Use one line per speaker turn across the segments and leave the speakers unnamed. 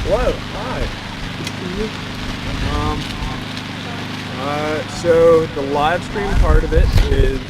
Hello, hi. So the live stream part of it is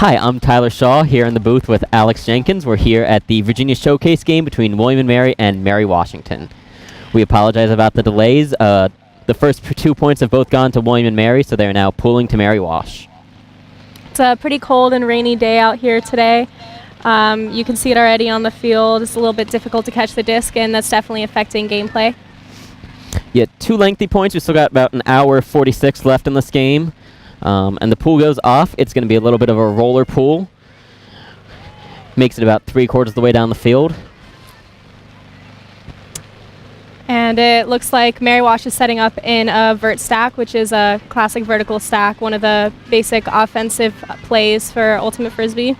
Hi, I'm Tyler Shaw here in the booth with Alex Jenkins. We're here at the Virginia Showcase game between William and Mary and Mary Washington. We apologize about the delays. The first 2 points have both gone to William and Mary, so they're now pooling to Mary Wash.
It's a pretty cold and rainy day out here today. You can see it already on the field. It's a little bit difficult to catch the disc, and that's definitely affecting gameplay.
Yeah, 2 lengthy points. We still got about an hour 46 left in this game. And the pool goes off. It's going to be a little bit of a roller pool. Makes it about 3/4 of the way down the field.
And it looks like Mary Wash is setting up in a vert stack, which is a classic vertical stack, one of the basic offensive plays for Ultimate Frisbee.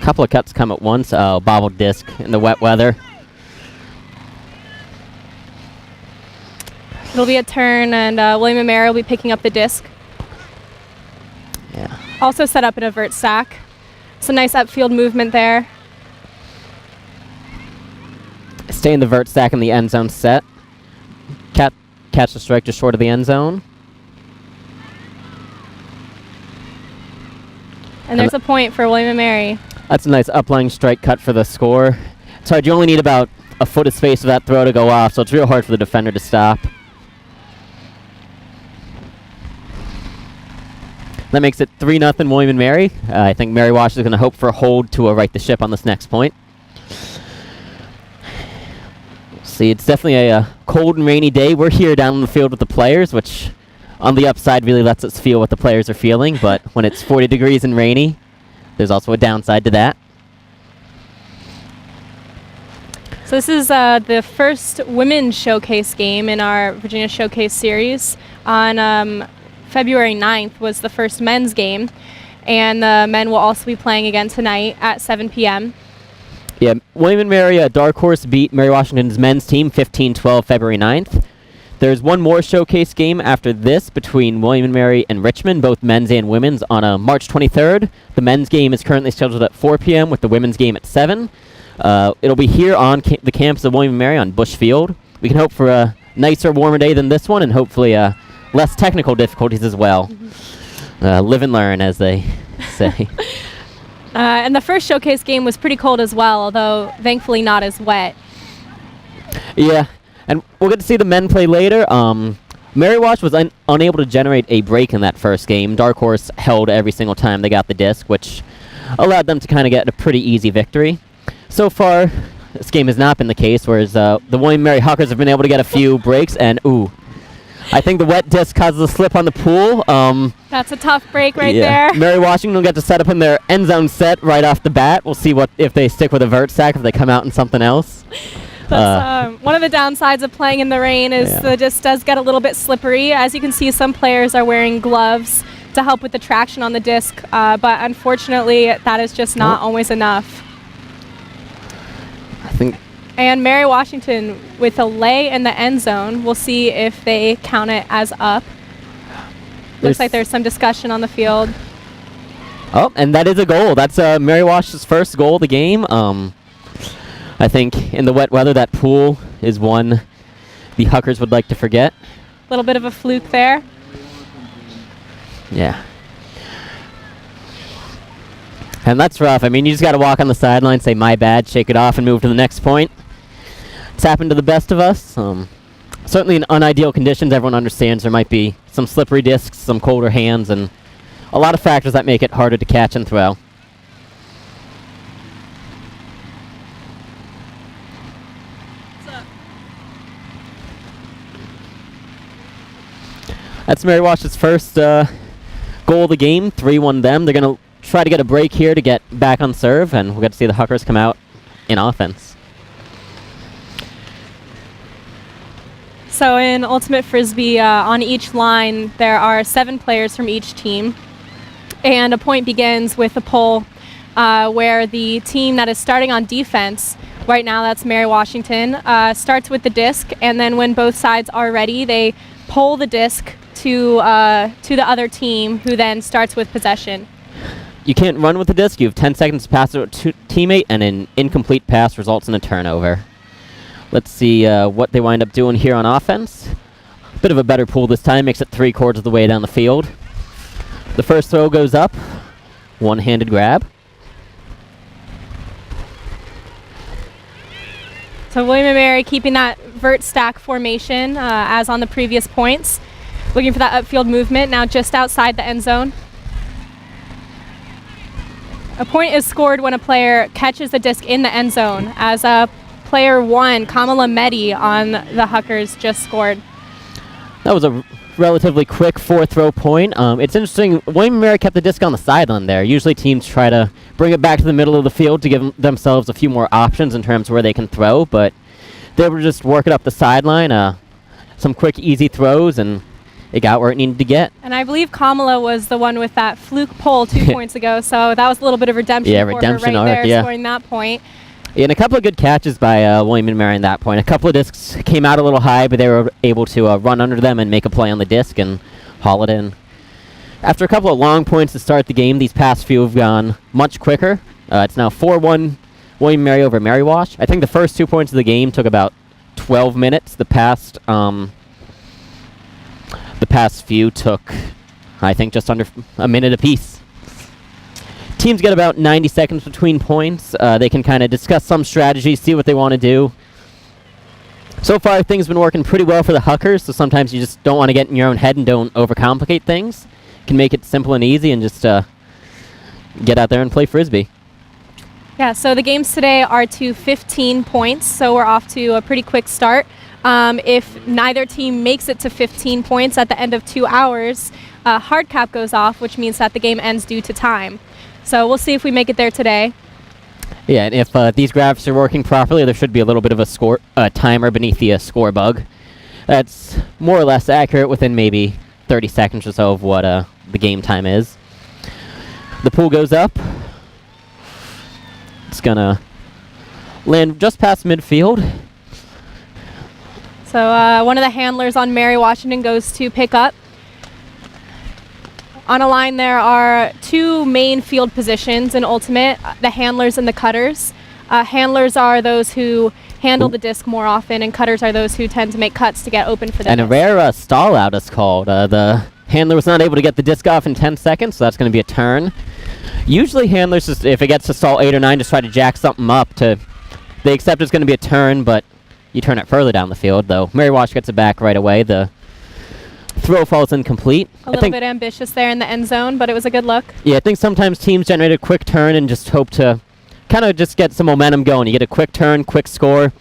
Couple of cuts come at once. Bobbled disc in the wet weather.
It'll be a turn, and William and Mary will be picking up the disc.
Yeah.
Also set up in a vert stack. Some nice upfield movement there.
Stay in the vert stack in the end zone set. Catch the strike just short of the end zone.
And there's a point for William and Mary.
That's a nice uplying strike cut for the score. It's hard. You only need about a foot of space for that throw to go off, so it's real hard for the defender to stop. That makes it 3-0 William and Mary. I think Mary Wash is going to hope for a hold to right the ship on this next point. See, it's definitely a cold and rainy day. We're here down on the field with the players, which on the upside really lets us feel what the players are feeling, but when it's 40 degrees and rainy, there's also a downside to that.
So this is the first women's showcase game in our Virginia Showcase series. On February 9th was the first men's game, and the men will also be playing again tonight at 7 p.m.
Yeah, William and Mary, Dark Horse beat Mary Washington's men's team 15-12 February 9th. There's one more showcase game after this between William and Mary and Richmond, both men's and women's, on March 23rd. The men's game is currently scheduled at 4 p.m. with the women's game at 7. It'll be here on the campus of William and Mary on Bush Field. We can hope for a nicer, warmer day than this one, and hopefully less technical difficulties as well. Live and learn, as they say.
And the first showcase game was pretty cold as well, although thankfully not as wet.
Yeah, and we'll get to see the men play later. Mary Wash was unable to generate a break in that first game. Dark Horse held every single time they got the disc, which allowed them to kind of get a pretty easy victory. So far, this game has not been the case, whereas the William and Mary Huckers have been able to get a few breaks, and I think the wet disc causes a slip on the pool.
That's a tough break there.
Mary Washington will get to set up in their end zone set right off the bat. We'll see if they stick with a vert stack, if they come out in something else.
That's one of the downsides of playing in the rain is the disc does get a little bit slippery. As you can see, some players are wearing gloves to help with the traction on the disc, but unfortunately that is just not always enough. And Mary Washington with a lay in the end zone. We'll see if they count it as up. Looks like there's some discussion on the field.
Oh, and that is a goal. That's Mary Wash's first goal of the game. I think in the wet weather, that pool is one the Huckers would like to forget.
A little bit of a fluke there.
Yeah. And that's rough. I mean, you just got to walk on the sideline, say, my bad, shake it off, and move to the next point. It's happened to the best of us. Certainly in unideal conditions, everyone understands there might be some slippery discs, some colder hands, and a lot of factors that make it harder to catch and throw. That's Mary Wash's first goal of the game, 3-1 them. They're going to try to get a break here to get back on serve, and we'll get to see the Huckers come out in offense.
So in Ultimate Frisbee, on each line, there are 7 players from each team. And a point begins with a pull where the team that is starting on defense, right now that's Mary Washington, starts with the disc. And then when both sides are ready, they pull the disc to the other team, who then starts with possession.
You can't run with the disc. You have 10 seconds to pass it to a teammate, and an incomplete pass results in a turnover. Let's see what they wind up doing here on offense. Bit of a better pool this time, makes it 3/4 of the way down the field. The first throw goes up, one-handed grab.
So William and Mary keeping that vert stack formation as on the previous points. Looking for that upfield movement, now just outside the end zone. A point is scored when a player catches the disc in the end zone, as player 1, Kamala Mehdi on the Huckers, just scored.
That was a relatively quick 4-throw point. It's interesting, William and Mary kept the disc on the sideline there. Usually teams try to bring it back to the middle of the field to give themselves a few more options in terms of where they can throw, but they were just working up the sideline, some quick, easy throws, and it got where it needed to get.
And I believe Kamala was the one with that fluke pull 2 points ago, so that was a little bit of redemption for
redemption
her right
arc,
there, scoring that point.
Yeah, and a couple of good catches by William and Mary on that point. A couple of discs came out a little high, but they were able to run under them and make a play on the disc and haul it in. After a couple of long points to start the game, these past few have gone much quicker. It's now 4-1 William and Mary over Mary Wash. I think the first 2 points of the game took about 12 minutes. The past few took, I think, just under a minute apiece. Teams get about 90 seconds between points. They can kind of discuss some strategies, see what they want to do. So far, things have been working pretty well for the Huckers, so sometimes you just don't want to get in your own head and don't overcomplicate things. You can make it simple and easy and just get out there and play Frisbee.
Yeah, so the games today are to 15 points, so we're off to a pretty quick start. If neither team makes it to 15 points at the end of 2 hours, a hard cap goes off, which means that the game ends due to time. So we'll see if we make it there today.
Yeah, and if these graphs are working properly, there should be a little bit of a timer beneath the score bug. That's more or less accurate within maybe 30 seconds or so of what the game time is. The pool goes up. It's gonna land just past midfield.
So one of the handlers on Mary Washington goes to pick up. On a line, there are 2 main field positions in Ultimate, the handlers and the cutters. Handlers are those who handle the disc more often, and cutters are those who tend to make cuts to get open for the
And
disc.
a rare stall out is called. The handler was not able to get the disc off in 10 seconds, so that's going to be a turn. Usually handlers, just, if it gets to stall 8 or 9, just try to jack something up. They accept it's going to be a turn, but you turn it further down the field, though. Mary Wash gets it back right away. The throw falls incomplete.
A little bit ambitious there in the end zone, but it was a good look.
Yeah, I think sometimes teams generate a quick turn and just hope to kind of just get some momentum going. You get a quick turn, quick score,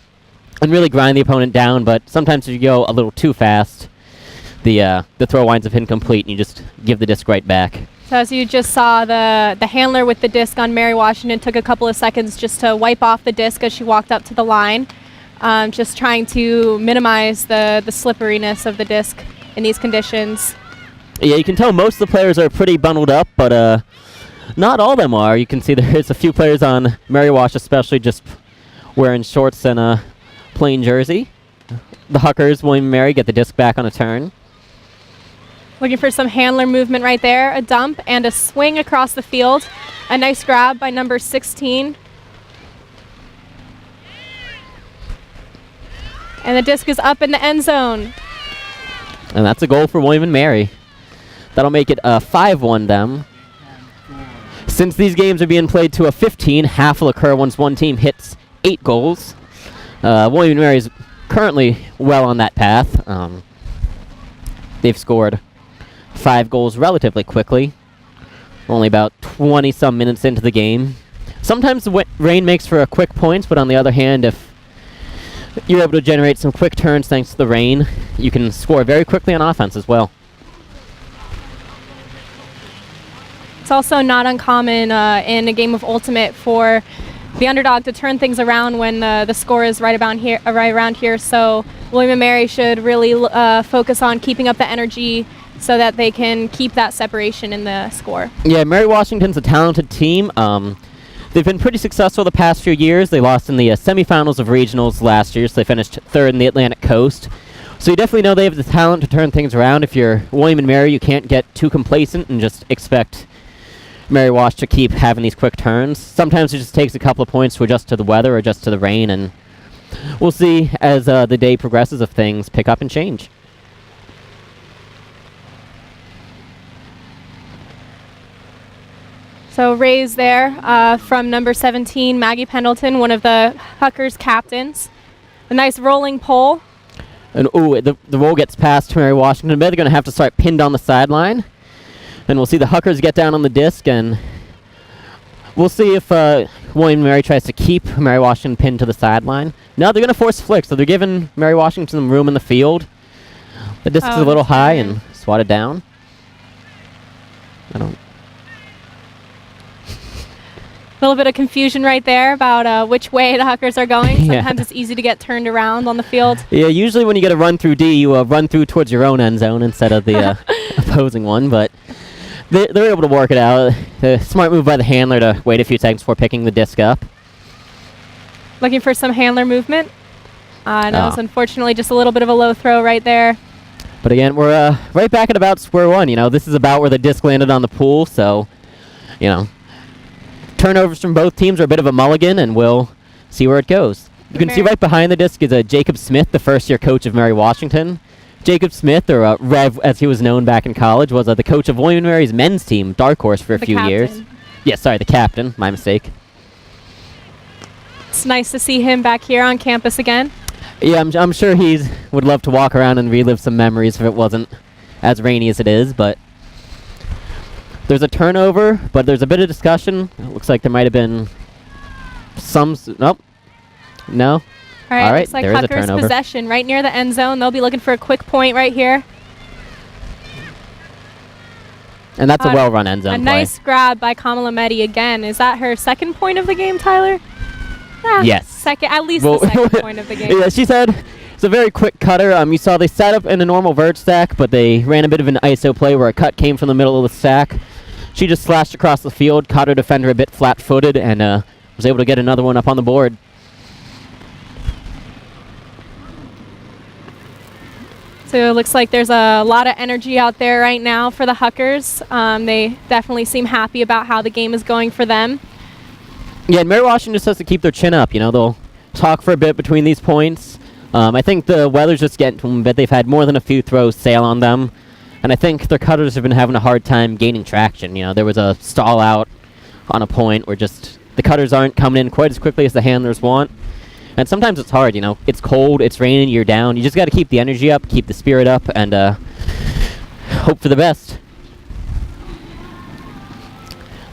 and really grind the opponent down, but sometimes if you go a little too fast, the throw winds up incomplete, and you just give the disc right back.
So as you just saw, the handler with the disc on Mary Washington took a couple of seconds just to wipe off the disc as she walked up to the line, just trying to minimize the slipperiness of the disc in these conditions.
Yeah, you can tell most of the players are pretty bundled up, but not all of them are. You can see there's a few players on Mary Wash especially just wearing shorts and a plain jersey. The Huckers, William and Mary, get the disc back on a turn.
Looking for some handler movement right there, a dump and a swing across the field. A nice grab by number 16. And the disc is up in the end zone.
And that's a goal for William and Mary. That'll make it a 5-1 them. Since these games are being played to a 15, half will occur once one team hits 8 goals. William and Mary is currently well on that path. They've scored 5 goals relatively quickly. Only about 20-some minutes into the game. Sometimes the rain makes for a quick points, but on the other hand, if you're able to generate some quick turns thanks to the rain, you can score very quickly on offense as well.
It's also not uncommon in a game of Ultimate for the underdog to turn things around when the score is right around here. So William and Mary should really focus on keeping up the energy so that they can keep that separation in the score.
Yeah, Mary Washington's a talented team. They've been pretty successful the past few years. They lost in the semifinals of regionals last year, so they finished 3rd in the Atlantic Coast. So you definitely know they have the talent to turn things around. If you're William and Mary, you can't get too complacent and just expect Mary Wash to keep having these quick turns. Sometimes it just takes a couple of points to adjust to the weather or adjust to the rain, and we'll see as the day progresses if things pick up and change.
So raise there from number 17, Maggie Pendleton, one of the Huckers captains. A nice rolling pole.
And the roll gets past to Mary Washington. They're going to have to start pinned on the sideline. And we'll see the Huckers get down on the disc, and we'll see if William and Mary tries to keep Mary Washington pinned to the sideline. No, they're going to force flick, so they're giving Mary Washington some room in the field. The disc is a little high and swatted down.
A little bit of confusion right there about which way the Huckers are going. Sometimes it's easy to get turned around on the field.
Yeah, usually when you get a run through D, you run through towards your own end zone instead of the opposing one, but they're able to work it out. Smart move by the handler to wait a few seconds before picking the disc up.
Looking for some handler movement. No, it's unfortunately just a little bit of a low throw right there.
But again, we're right back at about square one. This is about where the disc landed on the pool, so, turnovers from both teams are a bit of a mulligan, and we'll see where it goes. You can see right behind the disc is Jacob Smith, the first-year coach of Mary Washington. Jacob Smith, or Rev as he was known back in college, was the coach of William and Mary's men's team, Dark Horse, for a few years. Yeah, sorry, the captain. My mistake.
It's nice to see him back here on campus again.
Yeah, I'm sure he would love to walk around and relive some memories if it wasn't as rainy as it is, but there's a turnover, but there's a bit of discussion. It looks like there might have been nope. No.
All right, looks like
there is a
Huckers
turnover.
possession right near the end zone. They'll be looking for a quick point right here.
And that's a well-run end zone
A
play.
nice grab by Kamala Mehdi again. Is that her second point of the game, Tyler?
Yes.
At least the second point of the game.
Yeah, she said it's a very quick cutter. You saw they sat up in a normal vert stack, but they ran a bit of an ISO play where a cut came from the middle of the stack. She just slashed across the field, caught her defender a bit flat-footed, and was able to get another one up on the board.
So it looks like there's a lot of energy out there right now for the Huckers. They definitely seem happy about how the game is going for them.
Yeah, and Mary Washington just has to keep their chin up. They'll talk for a bit between these points. I think the weather's just getting to them a bit. They've had more than a few throws sail on them. And I think their cutters have been having a hard time gaining traction. There was a stall out on a point where just the cutters aren't coming in quite as quickly as the handlers want. And sometimes it's hard, It's cold, it's raining, you're down. You just got to keep the energy up, keep the spirit up, and hope for the best.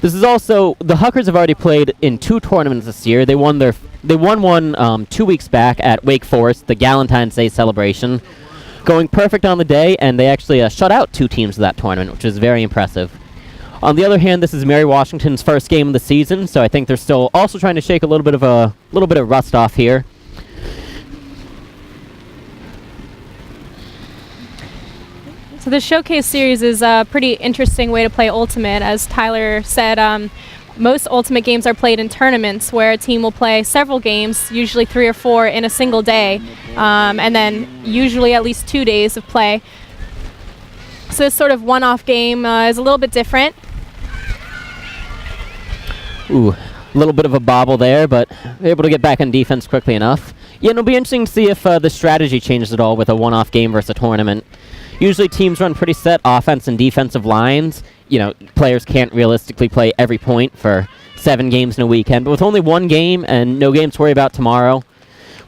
This is also, the Huckers have already played in 2 tournaments this year. They won one 2 weeks back at Wake Forest, the Galentine's Day celebration, going perfect on the day, and they actually shut out 2 teams of that tournament, which is very impressive. On the other hand, this is Mary Washington's first game of the season, so I think they're still also trying to shake a little bit of rust off here.
So the Showcase Series is a pretty interesting way to play Ultimate. As Tyler said, most Ultimate games are played in tournaments where a team will play several games, usually 3 or 4 in a single day, and then usually at least 2 days of play. So this sort of one-off game is a little bit different.
Ooh, a little bit of a bobble there, but able to get back on defense quickly enough. Yeah, it'll be interesting to see if the strategy changes at all with a one-off game versus a tournament. Usually teams run pretty set offense and defensive lines. Players can't realistically play every point for 7 games in a weekend. But with only 1 game and no games to worry about tomorrow,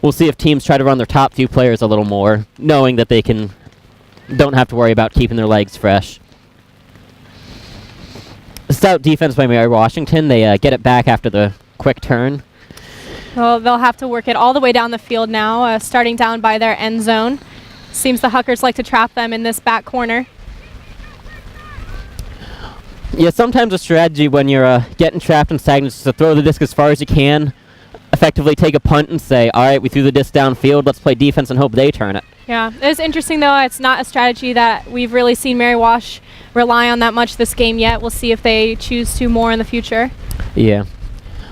we'll see if teams try to run their top few players a little more, knowing that they don't have to worry about keeping their legs fresh. Stout defense by Mary Washington. They get it back after the quick turn.
Well, they'll have to work it all the way down the field now, starting down by their end zone. Seems the Huckers like to trap them in this back corner.
Yeah, sometimes a strategy when you're getting trapped and stagnant is to throw the disc as far as you can, effectively take a punt and say, all right, we threw the disc downfield, let's play defense and hope they turn it.
Yeah, it's interesting, though. It's not a strategy that we've really seen Mary Wash rely on that much this game yet. We'll see if they choose to more in the future.
Yeah.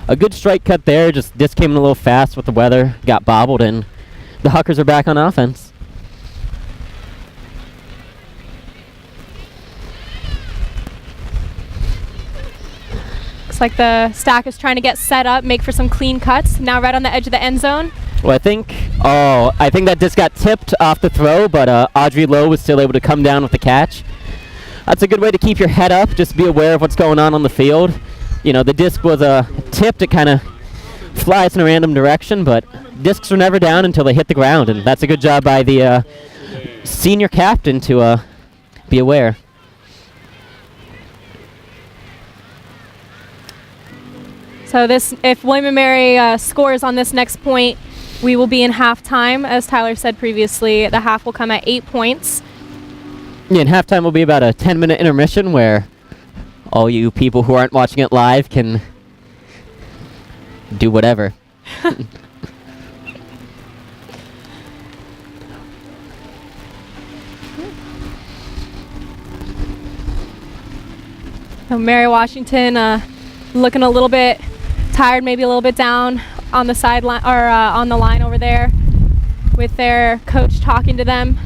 A good strike cut there, just disc came in a little fast with the weather, got bobbled, and the Huckers are back on offense.
Looks like the stack is trying to get set up, make for some clean cuts. Now right on the edge of the end zone.
Well, I think that disc got tipped off the throw, but Audrey Lowe was still able to come down with the catch. That's a good way to keep your head up. Just be aware of what's going on the field. the disc was tipped. It kind of flies in a random direction, but discs are never down until they hit the ground, and that's a good job by the senior captain to be aware.
So if William and Mary scores on this next point, we will be in halftime. As Tyler said previously, the half will come at 8 points.
Yeah, and halftime will be about a 10-minute intermission where all you people who aren't watching it live can do whatever.
So Mary Washington looking a little bit tired, maybe a little bit down on the sideline or on the line over there with their coach talking to them.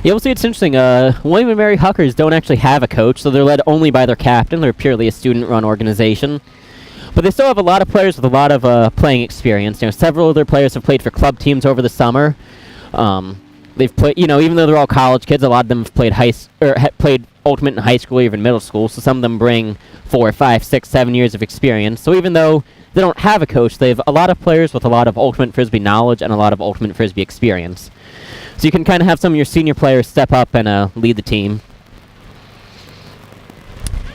Yeah, we'll see. It's interesting. William and Mary Huckers don't actually have a coach, so they're led only by their captain. They're purely a student-run organization. But they still have a lot of players with a lot of playing experience. Several of their players have played for club teams over the summer. They've played, even though they're all college kids, a lot of them have played played Ultimate in high school or even middle school. So some of them bring 4, 5, 6, 7 years of experience. So even though they don't have a coach, they have a lot of players with a lot of Ultimate Frisbee knowledge and a lot of Ultimate Frisbee experience. So you can kind of have some of your senior players step up and lead the team.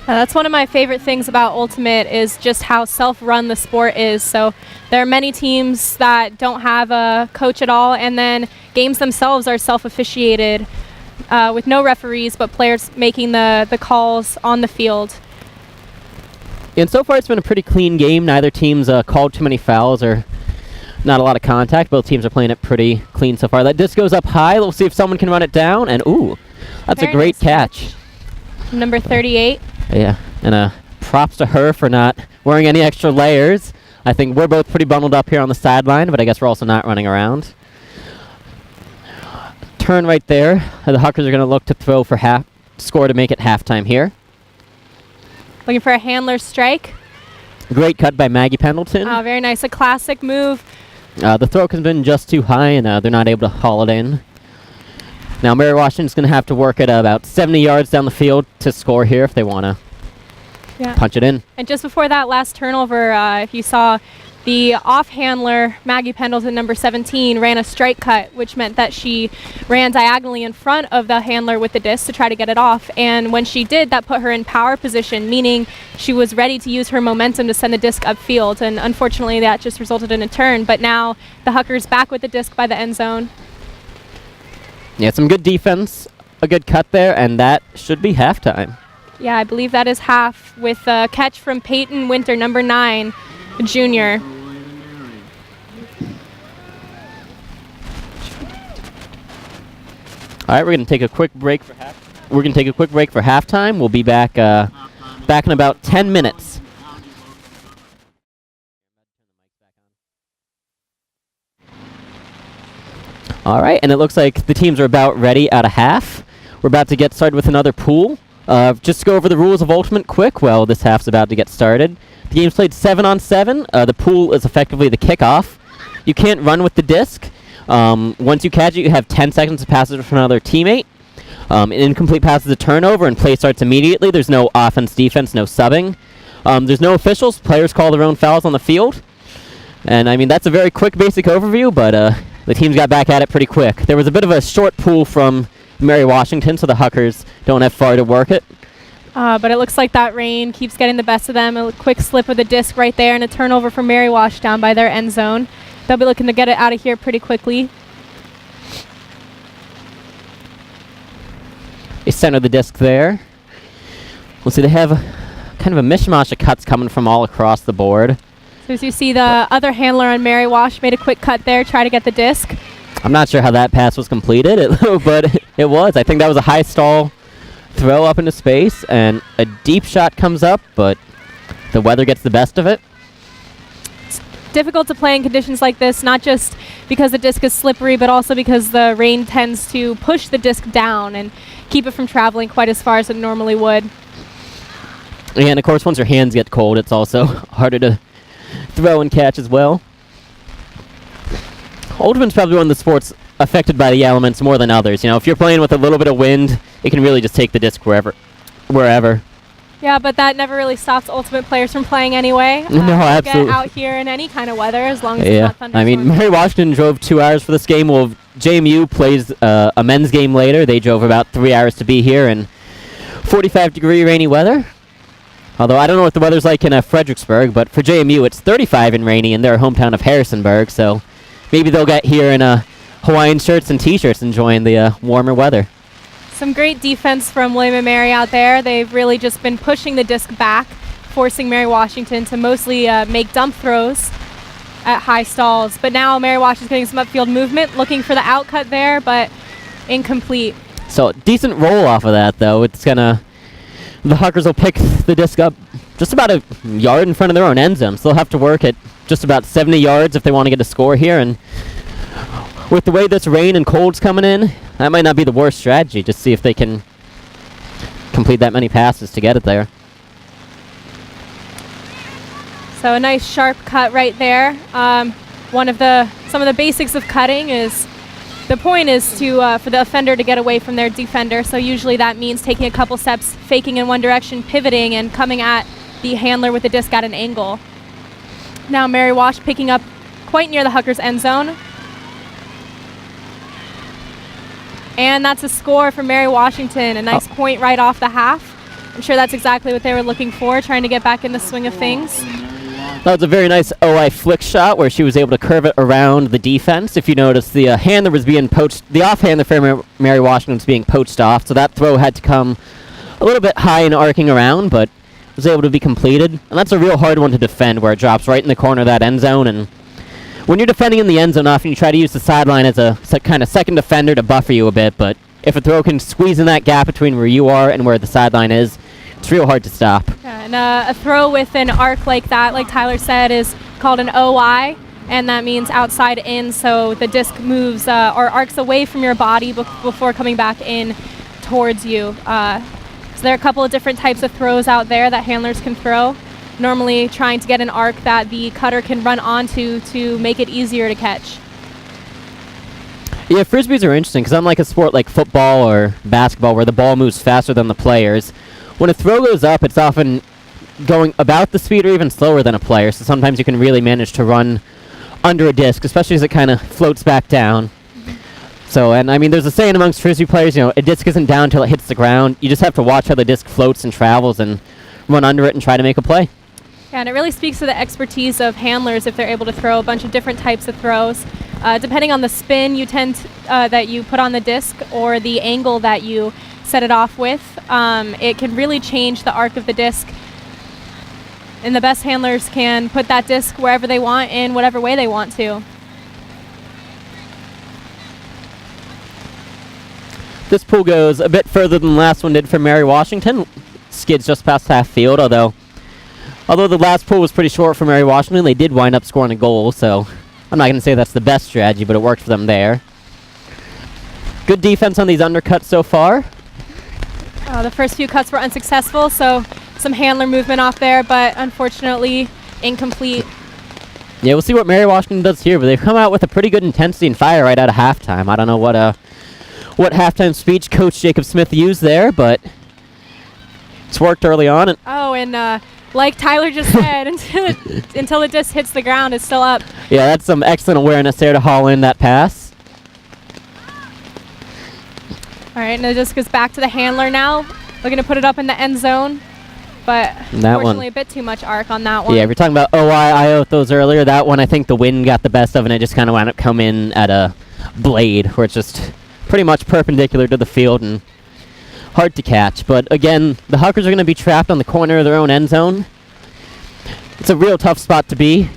That's one of my favorite things about Ultimate is just how self-run the sport is. So there are many teams that don't have a coach at all, and then games themselves are self-officiated with no referees, but players making the calls on the field.
And so far it's been a pretty clean game. Neither team's called too many fouls or not a lot of contact. Both teams are playing it pretty clean so far. That disc goes up high. We'll see if someone can run it down, and ooh, that's
Very
a great
nice
catch.
Number 38.
Yeah, and props to her for not wearing any extra layers. I think we're both pretty bundled up here on the sideline, but I guess we're also not running around. Turn right there. The Huckers are going to look to throw for score to make it halftime here.
Looking for a handler strike.
Great cut by Maggie Pendleton.
Oh, very nice. A classic move.
The throw has been just too high, and they're not able to haul it in. Now Mary Washington's going to have to work at about 70 yards down the field to score here if they want to punch it in.
And just before that last turnover, if you saw, the off-handler, Maggie Pendleton, number 17, ran a strike cut, which meant that she ran diagonally in front of the handler with the disc to try to get it off. And when she did, that put her in power position, meaning she was ready to use her momentum to send the disc upfield. And unfortunately, that just resulted in a turn. But now the Huckers back with the disc by the end zone.
Yeah, some good defense, a good cut there, and that should be halftime.
Yeah, I believe that is half with a catch from Peyton Winter, number 9, junior.
All right, we're going to take a quick break for halftime. We'll be back in about 10 minutes. All right, and it looks like the teams are about ready at a half. We're about to get started with another pool. Just to go over the rules of Ultimate quick. Well, this half's about to get started. The game's played 7-on-7. The pool is effectively the kickoff. You can't run with the disc. Once you catch it, you have 10 seconds to pass it for another teammate. An incomplete pass is a turnover, and play starts immediately. There's no offense, defense, no subbing. There's no officials. Players call their own fouls on the field. And, I mean, that's a very quick, basic overview, but the teams got back at it pretty quick. There was a bit of a short pool from Mary Washington, so the Huckers don't have far to work it.
But it looks like that rain keeps getting the best of them. A quick slip of the disc right there, and a turnover for Mary Wash down by their end zone. They'll be looking to get it out of here pretty quickly.
They center the disc there. We'll see, they have kind of a mishmash of cuts coming from all across the board.
So as you see, the other handler on Mary Wash made a quick cut there, try to get the disc.
I'm not sure how that pass was completed, but it was. I think that was a high stall throw up into space, and a deep shot comes up, but the weather gets the best of it.
It's difficult to play in conditions like this, not just because the disc is slippery, but also because the rain tends to push the disc down and keep it from traveling quite as far as it normally would.
And of course, once your hands get cold, it's also harder to throw and catch as well. Ultimate's probably one of the sports affected by the elements more than others. If you're playing with a little bit of wind, it can really just take the disc wherever wherever.
Yeah, but that never really stops Ultimate players from playing anyway.
No,
they'll
absolutely.
Get out here in any kind of weather as long as it's
Yeah,
not thunderstorms.
I mean, Mary Washington drove 2 hours for this game. Well, JMU plays a men's game later. They drove about 3 hours to be here in 45-degree rainy weather. Although I don't know what the weather's like in Fredericksburg, but for JMU it's 35 and rainy in their hometown of Harrisonburg, so maybe they'll get here in Hawaiian shirts and t-shirts enjoying the warmer weather.
Some great defense from William and Mary out there. They've really just been pushing the disc back, forcing Mary Washington to mostly make dump throws at high stalls. But now Mary Washington's getting some upfield movement, looking for the outcut there, but incomplete.
So decent roll off of that, though. It's gonna... The Huckers will pick the disc up just about a yard in front of their own end zone. So they'll have to work at just about 70 yards if they want to get a score here. And with the way this rain and cold's coming in, that might not be the worst strategy. Just see if they can complete that many passes to get it there.
So a nice sharp cut right there. Some of the basics of cutting is the point is to for the offender to get away from their defender. So usually that means taking a couple steps, faking in one direction, pivoting, and coming at the handler with the disc at an angle. Now Mary Wash picking up quite near the Huckers end zone. And that's a score for Mary Washington. A nice point right off the half. I'm sure that's exactly what they were looking for, trying to get back in the swing of things.
That was a very nice OI flick shot where she was able to curve it around the defense. If you notice, the handler was being poached. The offhander for Mary Washington was being poached off, so that throw had to come a little bit high and arcing around, but was able to be completed. And that's a real hard one to defend, where it drops right in the corner of that end zone. And when you're defending in the end zone, often you try to use the sideline as a kind of second defender to buffer you a bit, but if a throw can squeeze in that gap between where you are and where the sideline is, it's real hard to stop.
Yeah, and a throw with an arc like that, like Tyler said, is called an OI, and that means outside in, so the disc moves or arcs away from your body before coming back in towards you. So there are a couple of different types of throws out there that handlers can throw, normally trying to get an arc that the cutter can run onto to make it easier to catch.
Yeah, frisbees are interesting because unlike a sport like football or basketball where the ball moves faster than the players, when a throw goes up, it's often going about the speed or even slower than a player, so sometimes you can really manage to run under a disc, especially as it kind of floats back down. So, and I mean, there's a saying amongst frisbee players, you know, a disc isn't down until it hits the ground. You just have to watch how the disc floats and travels and run under it and try to make a play.
Yeah, and it really speaks to the expertise of handlers if they're able to throw a bunch of different types of throws. Depending on the spin that you put on the disc or the angle that you set it off with, it can really change the arc of the disc. And the best handlers can put that disc wherever they want in whatever way they want to.
This pool goes a bit further than the last one did for Mary Washington. Skids just past half field, although the last pool was pretty short for Mary Washington, they did wind up scoring a goal, so I'm not going to say that's the best strategy, but it worked for them there. Good defense on these undercuts so far.
The first few cuts were unsuccessful, so some handler movement off there, but unfortunately incomplete.
Yeah, we'll see what Mary Washington does here, but they've come out with a pretty good intensity and fire right out of halftime. I don't know what halftime speech Coach Jacob Smith used there, but it's worked early on.
And like Tyler just said, until the disc hits the ground, it's still up.
Yeah, that's some excellent awareness there to haul in that pass.
All right, and the disc goes back to the handler now. Looking to put it up in the end zone, but unfortunately a bit too much arc on that one.
Yeah, if you're talking about OI those earlier, that one I think the wind got the best of, and it just kind of wound up coming at a blade, where it's just pretty much perpendicular to the field and hard to catch. But again, the Huckers are going to be trapped on the corner of their own end zone. It's a real tough spot to be.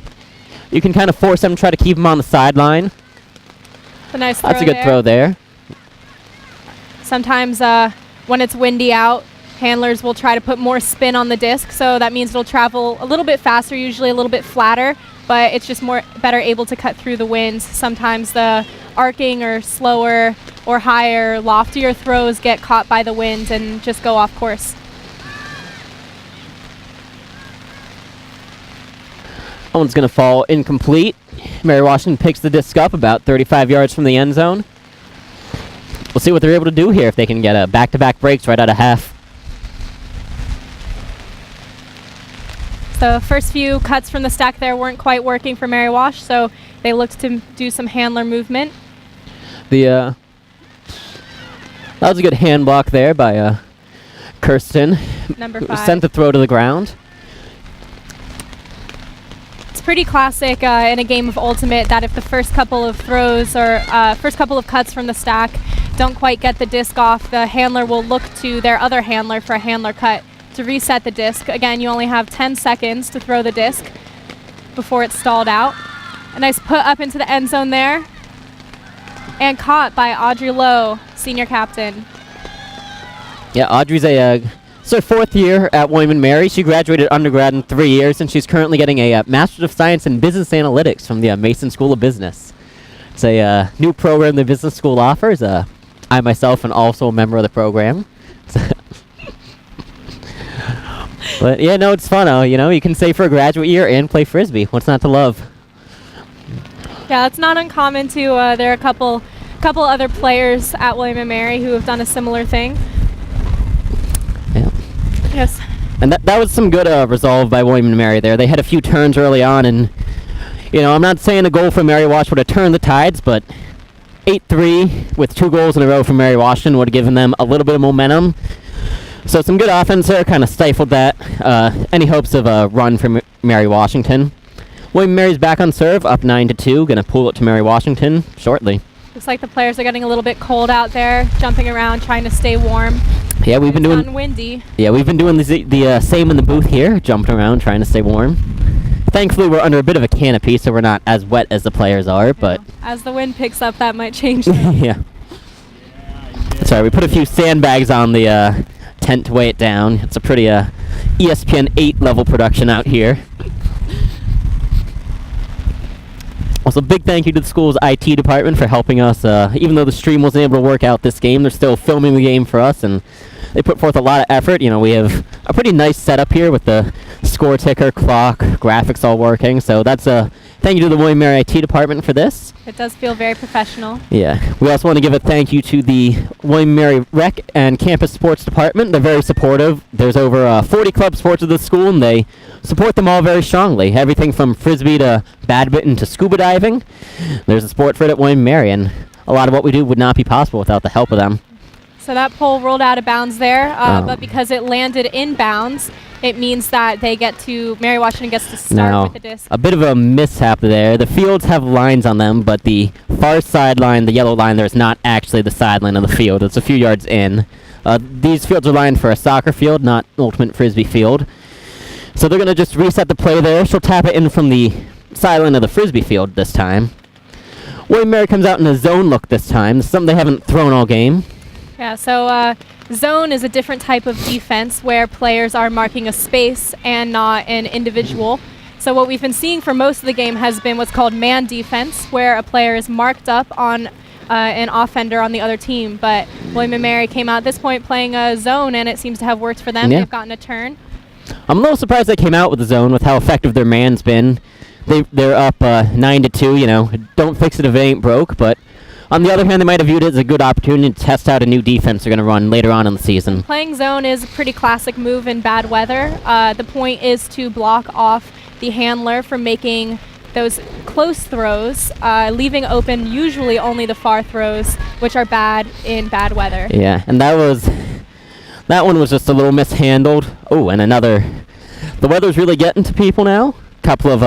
You can kind of force them to try to keep them on the sideline.
A nice throw.
That's a good throw there.
Sometimes when it's windy out, handlers will try to put more spin on the disc, so that means it'll travel a little bit faster, usually a little bit flatter, but it's just better able to cut through the winds. Sometimes the arcing or slower or higher, loftier throws get caught by the wind and just go off course.
That one's going to fall incomplete. Mary Washington picks the disc up about 35 yards from the end zone. We'll see what they're able to do here, if they can get back-to-back breaks right out of half.
The first few cuts from the stack there weren't quite working for Mary Wash, so they looked to do some handler movement.
That was a good hand block there by Kirsten.
Number
who
5.
Sent the throw to the ground.
It's pretty classic in a game of Ultimate that if the first couple of throws or first couple of cuts from the stack don't quite get the disc off, the handler will look to their other handler for a handler cut to reset the disc. Again, you only have 10 seconds to throw the disc before it's stalled out. A nice put up into the end zone there. And caught by Audrey Lowe, senior captain.
Yeah, Audrey's it's her 4th year at William and Mary. She graduated undergrad in 3 years, and she's currently getting a Master's of Science in Business Analytics from the Mason School of Business. It's a new program the business school offers. I myself am also a member of the program. But yeah, no, it's fun. You can stay for a graduate year and play Frisbee. What's not to love?
Yeah, it's not uncommon to. There are a couple other players at William and Mary who have done a similar thing.
Yeah.
Yes.
And that was some good resolve by William and Mary there. They had a few turns early on, and I'm not saying a goal from Mary Wash would have turned the tides, but 8-3 with 2 goals in a row from Mary Washington would have given them a little bit of momentum. So some good offense there, kind of stifled that. Any hopes of a run from Mary Washington. William Mary's back on serve, up 9-2. Going to pull it to Mary Washington shortly.
Looks like the players are getting a little bit cold out there, jumping around, trying to stay warm.
Yeah, we've been doing
windy.
Yeah, we've been doing the same in the booth here, jumping around, trying to stay warm. Thankfully, we're under a bit of a canopy, so we're not as wet as the players are. But
as the wind picks up, that might change things.
yeah. Sorry, we put a few sandbags on the tent to weigh it down. It's a pretty ESPN 8 level production out here. Also, big thank you to the school's IT department for helping us. Even though the stream wasn't able to work out this game, they're still filming the game for us, and they put forth a lot of effort. We have a pretty nice setup here with the score ticker, clock, graphics all working. So that's a thank you to the William and Mary IT department for this.
It does feel very professional.
Yeah. We also want to give a thank you to the William and Mary Rec and Campus Sports Department. They're very supportive. There's over 40 club sports at the school, and they support them all very strongly. Everything from Frisbee to badminton to scuba diving. There's a sport for it at William and Mary, and a lot of what we do would not be possible without the help of them.
So that pole rolled out of bounds there, but because it landed in bounds, it means that Mary Washington gets to start with the disc.
A bit of a mishap there. The fields have lines on them, but the far sideline, the yellow line there, is not actually the sideline of the field. It's a few yards in. These fields are lined for a soccer field, not ultimate Frisbee field. So they're going to just reset the play there. She'll tap it in from the sideline of the Frisbee field this time. William Mary comes out in a zone look this time. This is something they haven't thrown all game.
Yeah, so zone is a different type of defense where players are marking a space and not an individual. So what we've been seeing for most of the game has been what's called man defense, where a player is marked up on an offender on the other team. But William and Mary came out at this point playing a zone, and it seems to have worked for them.
Yeah.
They've gotten a turn.
I'm a little surprised they came out with the zone with how effective their man's been. They're up 9-2. Don't fix it if it ain't broke, but on the other hand, they might have viewed it as a good opportunity to test out a new defense they're going to run later on in the season.
Playing zone is a pretty classic move in bad weather. The point is to block off the handler from making those close throws, leaving open usually only the far throws, which are bad in bad weather.
Yeah, and that one was just a little mishandled. Oh, and the weather's really getting to people now. Couple of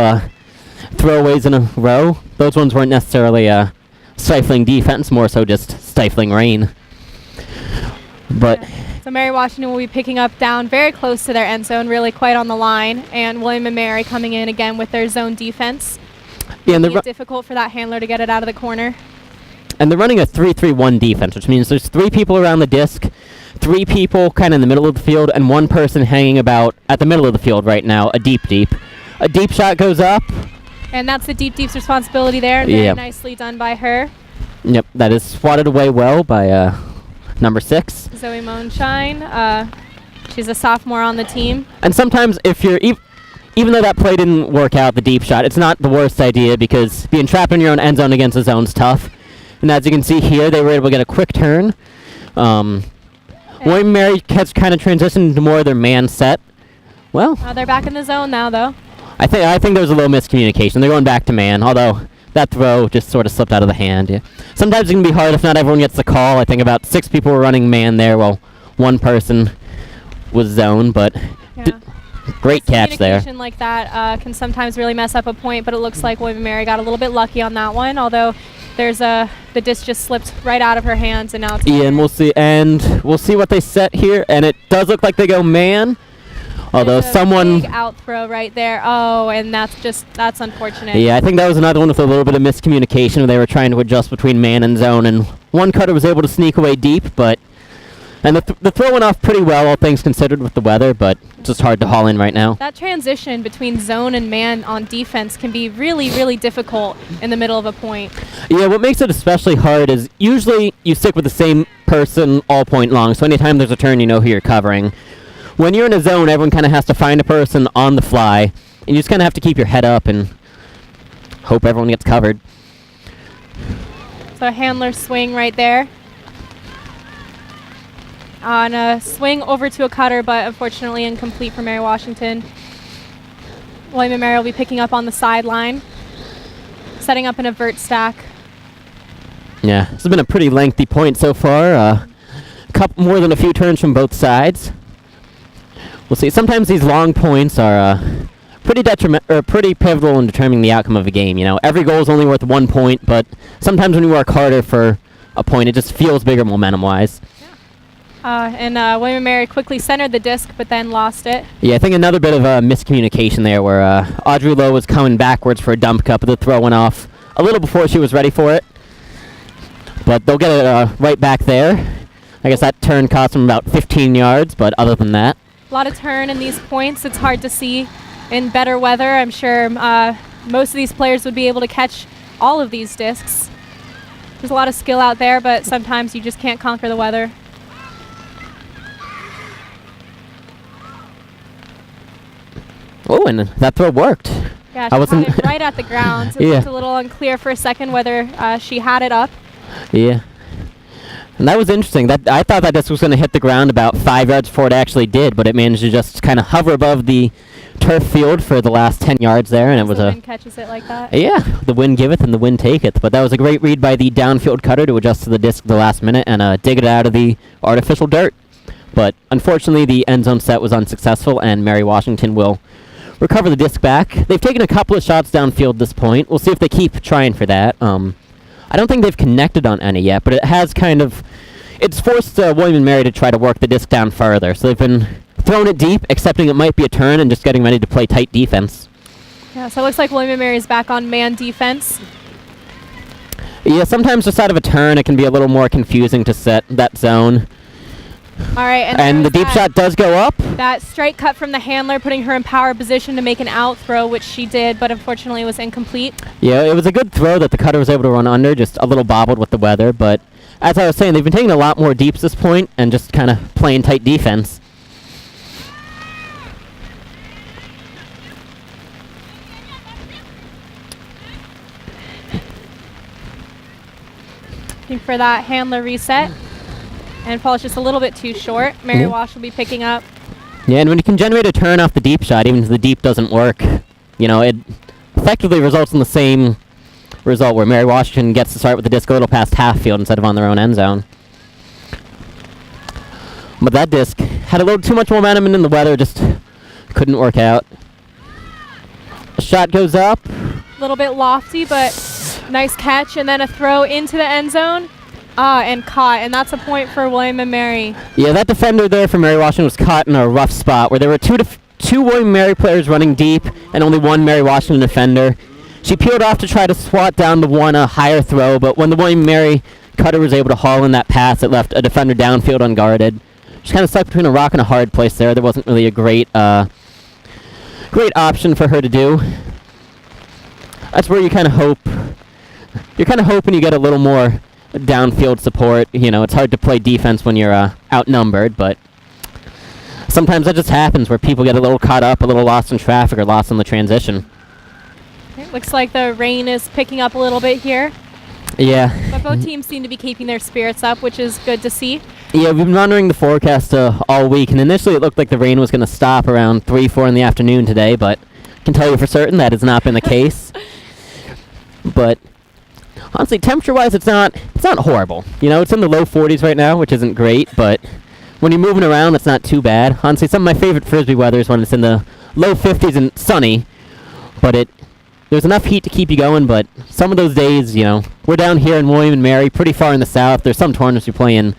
throwaways in a row. Those ones weren't necessarily stifling defense, more so just stifling rain. But
so Mary Washington will be picking up down very close to their end zone, really quite on the line, and William and Mary coming in again with their zone defense.
Yeah, and
it's difficult for that handler to get it out of the corner.
And they're running a 3-3-1 defense, which means there's 3 people around the disc, 3 people kind of in the middle of the field, and 1 person hanging about at the middle of the field right now, a deep. A deep shot goes up.
And that's the deep's responsibility there. Very nicely done by her.
Yep, that is swatted away well by number 6.
Zoe Moonshine. She's a sophomore on the team.
And sometimes if you're, even though that play didn't work out, the deep shot, it's not the worst idea because being trapped in your own end zone against the zone's tough. And as you can see here, they were able to get a quick turn. William and Mary has kind of transitioned to more of their man set, Well,
They're back in the zone now, though.
I think there was a little miscommunication. They're going back to man, although that throw just sort of slipped out of the hand. Yeah. Sometimes it can be hard if not everyone gets the call. I think about 6 people were running man there, while 1 person was zone, but
Yeah.
great catch there.
Communication like that can sometimes really mess up a point, but it looks like William and Mary got a little bit lucky on that one, although the disc just slipped right out of her hands, and now it's
Yeah, and we'll see what they set here, and it does look like they go man. Although
There's a
someone...
big out throw right there. Oh, and that's unfortunate.
Yeah, I think that was another one with a little bit of miscommunication where they were trying to adjust between man and zone, and one cutter was able to sneak away deep, but... And the throw went off pretty well, all things considered, with the weather, but it's just hard to haul in right now.
That transition between zone and man on defense can be really, really difficult in the middle of a point.
Yeah, what makes it especially hard is usually you stick with the same person all point long, so anytime there's a turn, you know who you're covering. When you're in a zone, everyone kind of has to find a person on the fly, and you just kind of have to keep your head up and hope everyone gets covered.
So handler swing right there. On a swing over to a cutter, but unfortunately incomplete for Mary Washington. William and Mary will be picking up on the sideline, setting up an avert stack.
Yeah, this has been a pretty lengthy point so far. Couple more than a few turns from both sides. We'll see. Sometimes these long points are pretty pivotal in determining the outcome of a game. You know, every goal is only worth 1 point, but sometimes when you work harder for a point, it just feels bigger momentum-wise.
And William and Mary quickly centered the disc, but then lost it.
Yeah, I think another bit of a miscommunication there where Audrey Lowe was coming backwards for a dump cup, but the throw went off a little before she was ready for it. But they'll get it right back there. I guess that turn cost them about 15 yards, but other than that.
A lot of turn in these points. It's hard to see in better weather. I'm sure most of these players would be able to catch all of these discs. There's a lot of skill out there, but sometimes you just can't conquer the weather.
Oh, and that throw worked.
Yeah, she had it right at the ground. So
Yeah.
It's a little unclear for a second whether she had it up.
Yeah. And that was interesting. I thought that disc was going to hit the ground about 5 yards before it actually did, but it managed to just kind of hover above the turf field for the last 10 yards there, and it was
the wind catches it like that.
Yeah, the wind giveth and the wind taketh. But that was a great read by the downfield cutter to adjust to the disc at the last minute and dig it out of the artificial dirt. But unfortunately, the end zone set was unsuccessful, and Mary Washington will recover the disc back. They've taken a couple of shots downfield at this point. We'll see if they keep trying for that. I don't think they've connected on any yet, but it has kind of... It's forced William and Mary to try to work the disc down farther. So they've been throwing it deep, accepting it might be a turn, and just getting ready to play tight defense.
Yeah, so it looks like William and Mary is back on man defense.
Yeah, sometimes just out of a turn, it can be a little more confusing to set that zone.
All right,
and the deep shot does go up.
That straight cut from the handler, putting her in power position to make an out throw, which she did, but unfortunately was incomplete.
Yeah, it was a good throw that the cutter was able to run under, just a little bobbled with the weather. But as I was saying, they've been taking a lot more deeps this point and just kind of playing tight defense.
Looking for that handler reset. And falls just a little bit too short. Mary Wash will be picking up.
Yeah, and when you can generate a turn off the deep shot, even if the deep doesn't work, you know, it effectively results in the same result where Mary Washington gets to start with the disc a little past half field instead of on their own end zone. But that disc had a little too much momentum, and in the weather just couldn't work out. The shot goes up.
A little bit lofty, but nice catch, and then a throw into the end zone. And caught, and that's a point for William and Mary.
Yeah, that defender there for Mary Washington was caught in a rough spot where there were two William and Mary players running deep and only one Mary Washington defender. She peeled off to try to swat down the one higher throw, but when the William and Mary cutter was able to haul in that pass, it left a defender downfield unguarded. She's kind of stuck between a rock and a hard place there. There wasn't really a great option for her to do. That's where you kind of hope. You're kind of hoping you get a little more downfield support. You know, it's hard to play defense when you're outnumbered, but sometimes that just happens where people get a little caught up, a little lost in traffic or lost in the transition.
It looks like the rain is picking up a little bit here.
Yeah.
But both teams seem to be keeping their spirits up, which is good to see.
Yeah, we've been monitoring the forecast all week, and initially it looked like the rain was going to stop around 3, 4 in the afternoon today, but I can tell you for certain that has not been the case. But honestly, temperature-wise, it's not horrible. You know, it's in the low 40s right now, which isn't great, but when you're moving around, it's not too bad. Honestly, some of my favorite Frisbee weather is when it's in the low 50s and sunny, but there's enough heat to keep you going, but some of those days, you know, we're down here in William and Mary, pretty far in the south. There's some tournaments you play in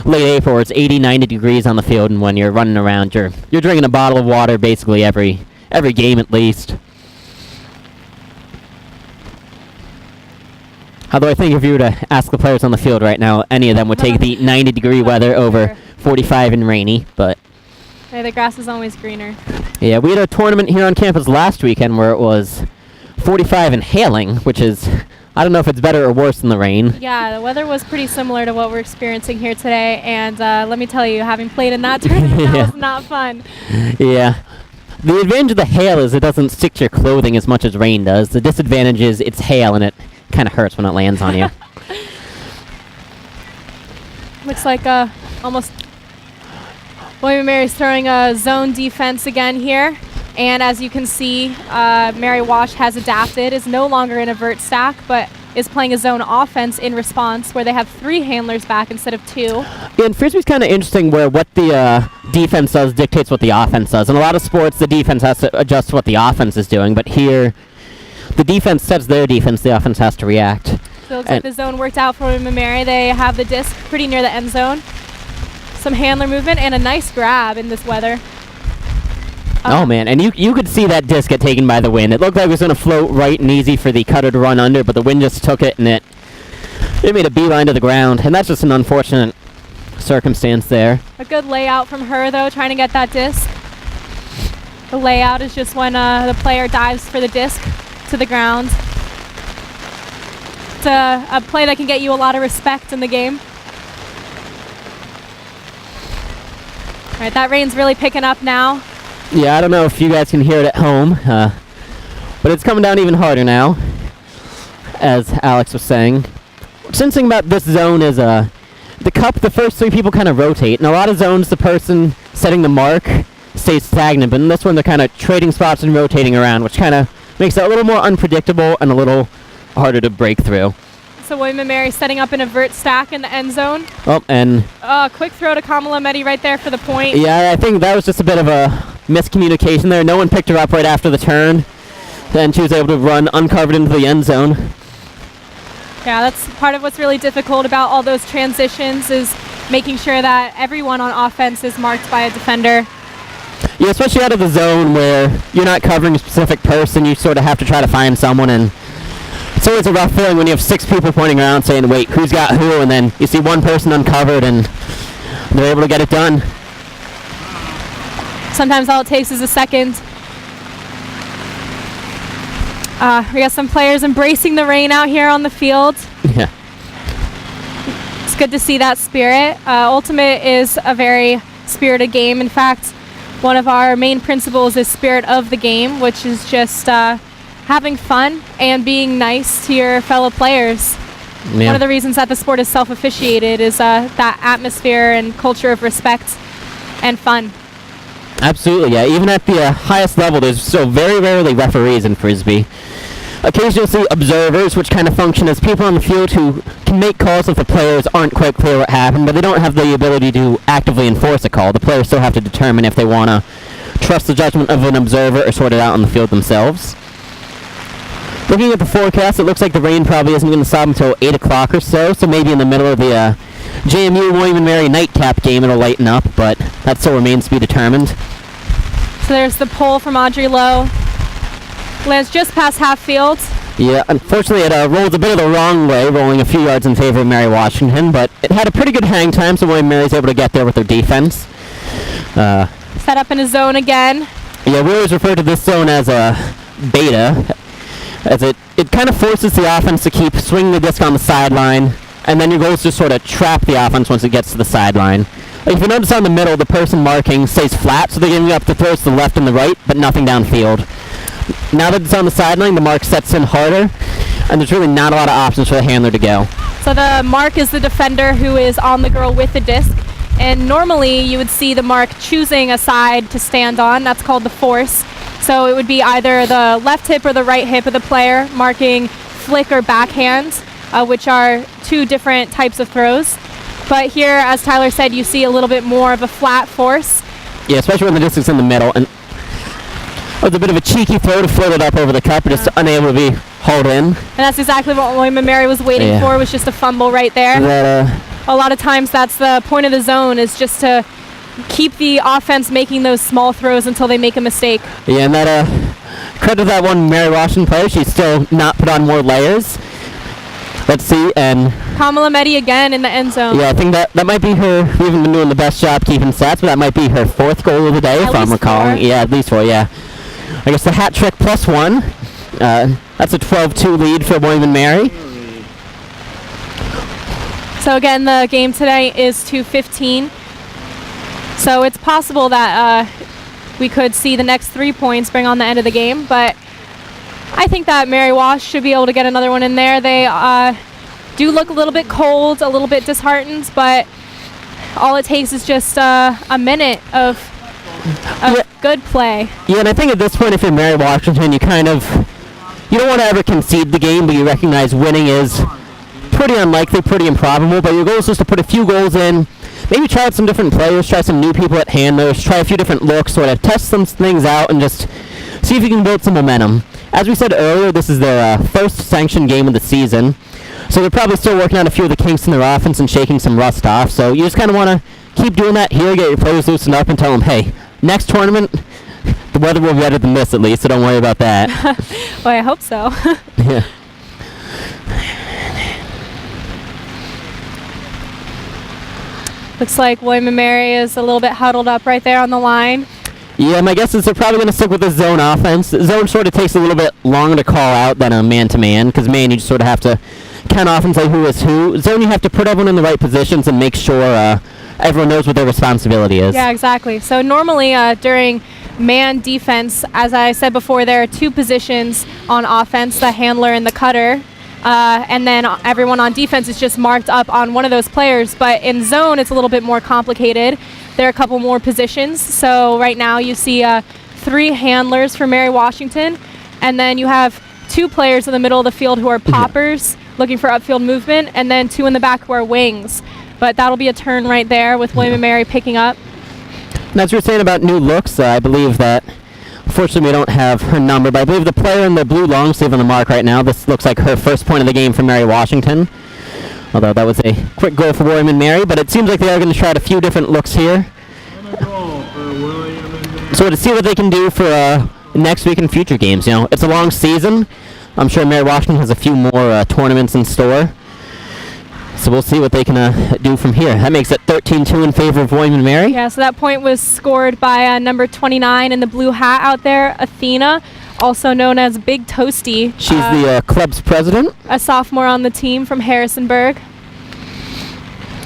late April where it's 80, 90 degrees on the field, and when you're running around, you're drinking a bottle of water basically every game at least. Although I think if you were to ask the players on the field right now, any of them would take the 90-degree weather over 45 and rainy, but...
Hey, the grass is always greener.
Yeah, we had a tournament here on campus last weekend where it was 45 and hailing, which is... I don't know if it's better or worse than the rain.
Yeah, the weather was pretty similar to what we're experiencing here today, and let me tell you, having played in that tournament, that was not fun.
Yeah. The advantage of the hail is it doesn't stick to your clothing as much as rain does. The disadvantage is it's hail, and it kind of hurts when it lands on you.
Looks like almost William and Mary's throwing a zone defense again here. And as you can see, Mary Wash has adapted, is no longer in a vert stack, but is playing a zone offense in response where they have 3 handlers back instead of 2.
Yeah, and Frisbee's kind of interesting where what the defense does dictates what the offense does. In a lot of sports, the defense has to adjust to what the offense is doing, but here, the defense sets their defense, the offense has to react.
So it looks like the zone worked out for William and Mary. They have the disc pretty near the end zone. Some handler movement and a nice grab in this weather.
Oh man, and you could see that disc get taken by the wind. It looked like it was going to float right and easy for the cutter to run under, but the wind just took it and it made a beeline to the ground, and that's just an unfortunate circumstance there.
A good layout from her though, trying to get that disc. The layout is just when the player dives for the disc to the ground. It's a play that can get you a lot of respect in the game. All right, that rain's really picking up now.
Yeah, I don't know if you guys can hear it at home, but it's coming down even harder now, as Alex was saying. What's interesting about this zone is the cup, the first 3 people kind of rotate. In a lot of zones, the person setting the mark stays stagnant, but in this one, they're kind of trading spots and rotating around, which kind of makes it a little more unpredictable and a little harder to break through.
So William and Mary setting up in a vert stack in the end zone.
Oh, and...
quick throw to Kamala Mehdi right there for the point.
Yeah, I think that was just a bit of a miscommunication there. No one picked her up right after the turn. Then she was able to run uncovered into the end zone.
Yeah, that's part of what's really difficult about all those transitions is making sure that everyone on offense is marked by a defender.
Yeah, especially out of the zone where you're not covering a specific person. You sort of have to try to find someone, and it's always a rough feeling when you have 6 people pointing around saying, wait, who's got who? And then you see one person uncovered and they're able to get it done.
Sometimes all it takes is a second. We got some players embracing the rain out here on the field.
Yeah.
It's good to see that spirit. Ultimate is a very spirited game. In fact, one of our main principles is spirit of the game, which is just having fun and being nice to your fellow players. Yeah. One of the reasons that the sport is self-officiated is that atmosphere and culture of respect and fun.
Absolutely, yeah. Even at the highest level, there's so very rarely referees in Frisbee. Occasionally you'll see observers, which kind of function as people on the field who can make calls if the players aren't quite clear what happened, but they don't have the ability to actively enforce a call. The players still have to determine if they want to trust the judgment of an observer or sort it out on the field themselves. Looking at the forecast, it looks like the rain probably isn't going to stop until 8 o'clock or so, so maybe in the middle of the JMU William and Mary nightcap game it'll lighten up, but that still remains to be determined.
So there's the pull from Audrey Lowe. Lands just past half field.
Yeah, unfortunately it rolled a bit of the wrong way, rolling a few yards in favor of Mary Washington, but it had a pretty good hang time, so William and Mary's able to get there with their defense.
Set up in a zone again.
Yeah, we always refer to this zone as a beta, as it kind of forces the offense to keep swinging the disc on the sideline, and then your goal is to sort of trap the offense once it gets to the sideline. Like if you notice on the middle, the person marking stays flat, so they're giving up the throws to the left and the right, but nothing downfield. Now that it's on the sideline, the mark sets in harder, and there's really not a lot of options for the handler to go.
So the mark is the defender who is on the girl with the disc. And normally you would see the mark choosing a side to stand on. That's called the force. So it would be either the left hip or the right hip of the player marking flick or backhand, which are two different types of throws. But here, as Tyler said, you see a little bit more of a flat force.
Yeah, especially when the disc is in the middle. And it was a bit of a cheeky throw to float it up over the cup, but just unable to be hauled in.
And that's exactly what William and Mary was waiting for, was just a fumble right there. A lot of times that's the point of the zone, is just to keep the offense making those small throws until they make a mistake.
Yeah, and that credit to that one Mary Washington player. She's still not put on more layers. Let's see, and
Kamala Mehdi again in the end zone.
Yeah, I think that might be her. We haven't been doing the best job keeping stats, but that might be her 4th goal of the day, if I'm recalling. 4. Yeah, at least 4, yeah. I guess the hat trick plus 1. That's a 12-2 lead for William and Mary.
So again, the game today is 2:15. So it's possible that we could see the next 3 points bring on the end of the game, but I think that Mary Wash should be able to get another one in there. They do look a little bit cold, a little bit disheartened, but all it takes is just a minute of good play.
Yeah, and I think at this point, if you're Mary Washington, you don't want to ever concede the game, but you recognize winning is pretty unlikely, pretty improbable, but your goal is just to put a few goals in, maybe try out some different players, try some new people at handlers, try a few different looks, sort of test some things out, and just see if you can build some momentum. As we said earlier, this is their first sanctioned game of the season, so they're probably still working on a few of the kinks in their offense and shaking some rust off, so you just kind of want to keep doing that here, get your players loosened up, and tell them, hey, next tournament, the weather will be better than this at least, so don't worry about that.
Well, I hope so.
Yeah.
Looks like William and Mary is a little bit huddled up right there on the line.
Yeah, my guess is they're probably going to stick with the zone offense. Zone sort of takes a little bit longer to call out than a man-to-man, because man, you just sort of have to count off and say who is who. Zone, you have to put everyone in the right positions and make sure everyone knows what their responsibility is.
Yeah, exactly. So normally during man defense, as I said before, there are 2 positions on offense, the handler and the cutter. And then everyone on defense is just marked up on one of those players. But in zone, it's a little bit more complicated. There are a couple more positions. So right now you see 3 handlers for Mary Washington. And then you have 2 players in the middle of the field who are poppers, looking for upfield movement, and then 2 in the back who are wings. But that'll be a turn right there with William and Mary picking up.
And as you were saying about new looks, I believe that, unfortunately, we don't have her number, but I believe the player in the blue long sleeve on the mark right now, this looks like her first point of the game for Mary Washington. Although that was a quick goal for William and Mary, but it seems like they are going to try out a few different looks here. So to see what they can do for next week and future games. You know, it's a long season. I'm sure Mary Washington has a few more tournaments in store. So we'll see what they can do from here. That makes it 13-2 in favor of William and Mary.
Yeah, so that point was scored by number 29 in the blue hat out there, Athena, also known as Big Toasty.
She's the club's president.
A sophomore on the team from Harrisonburg.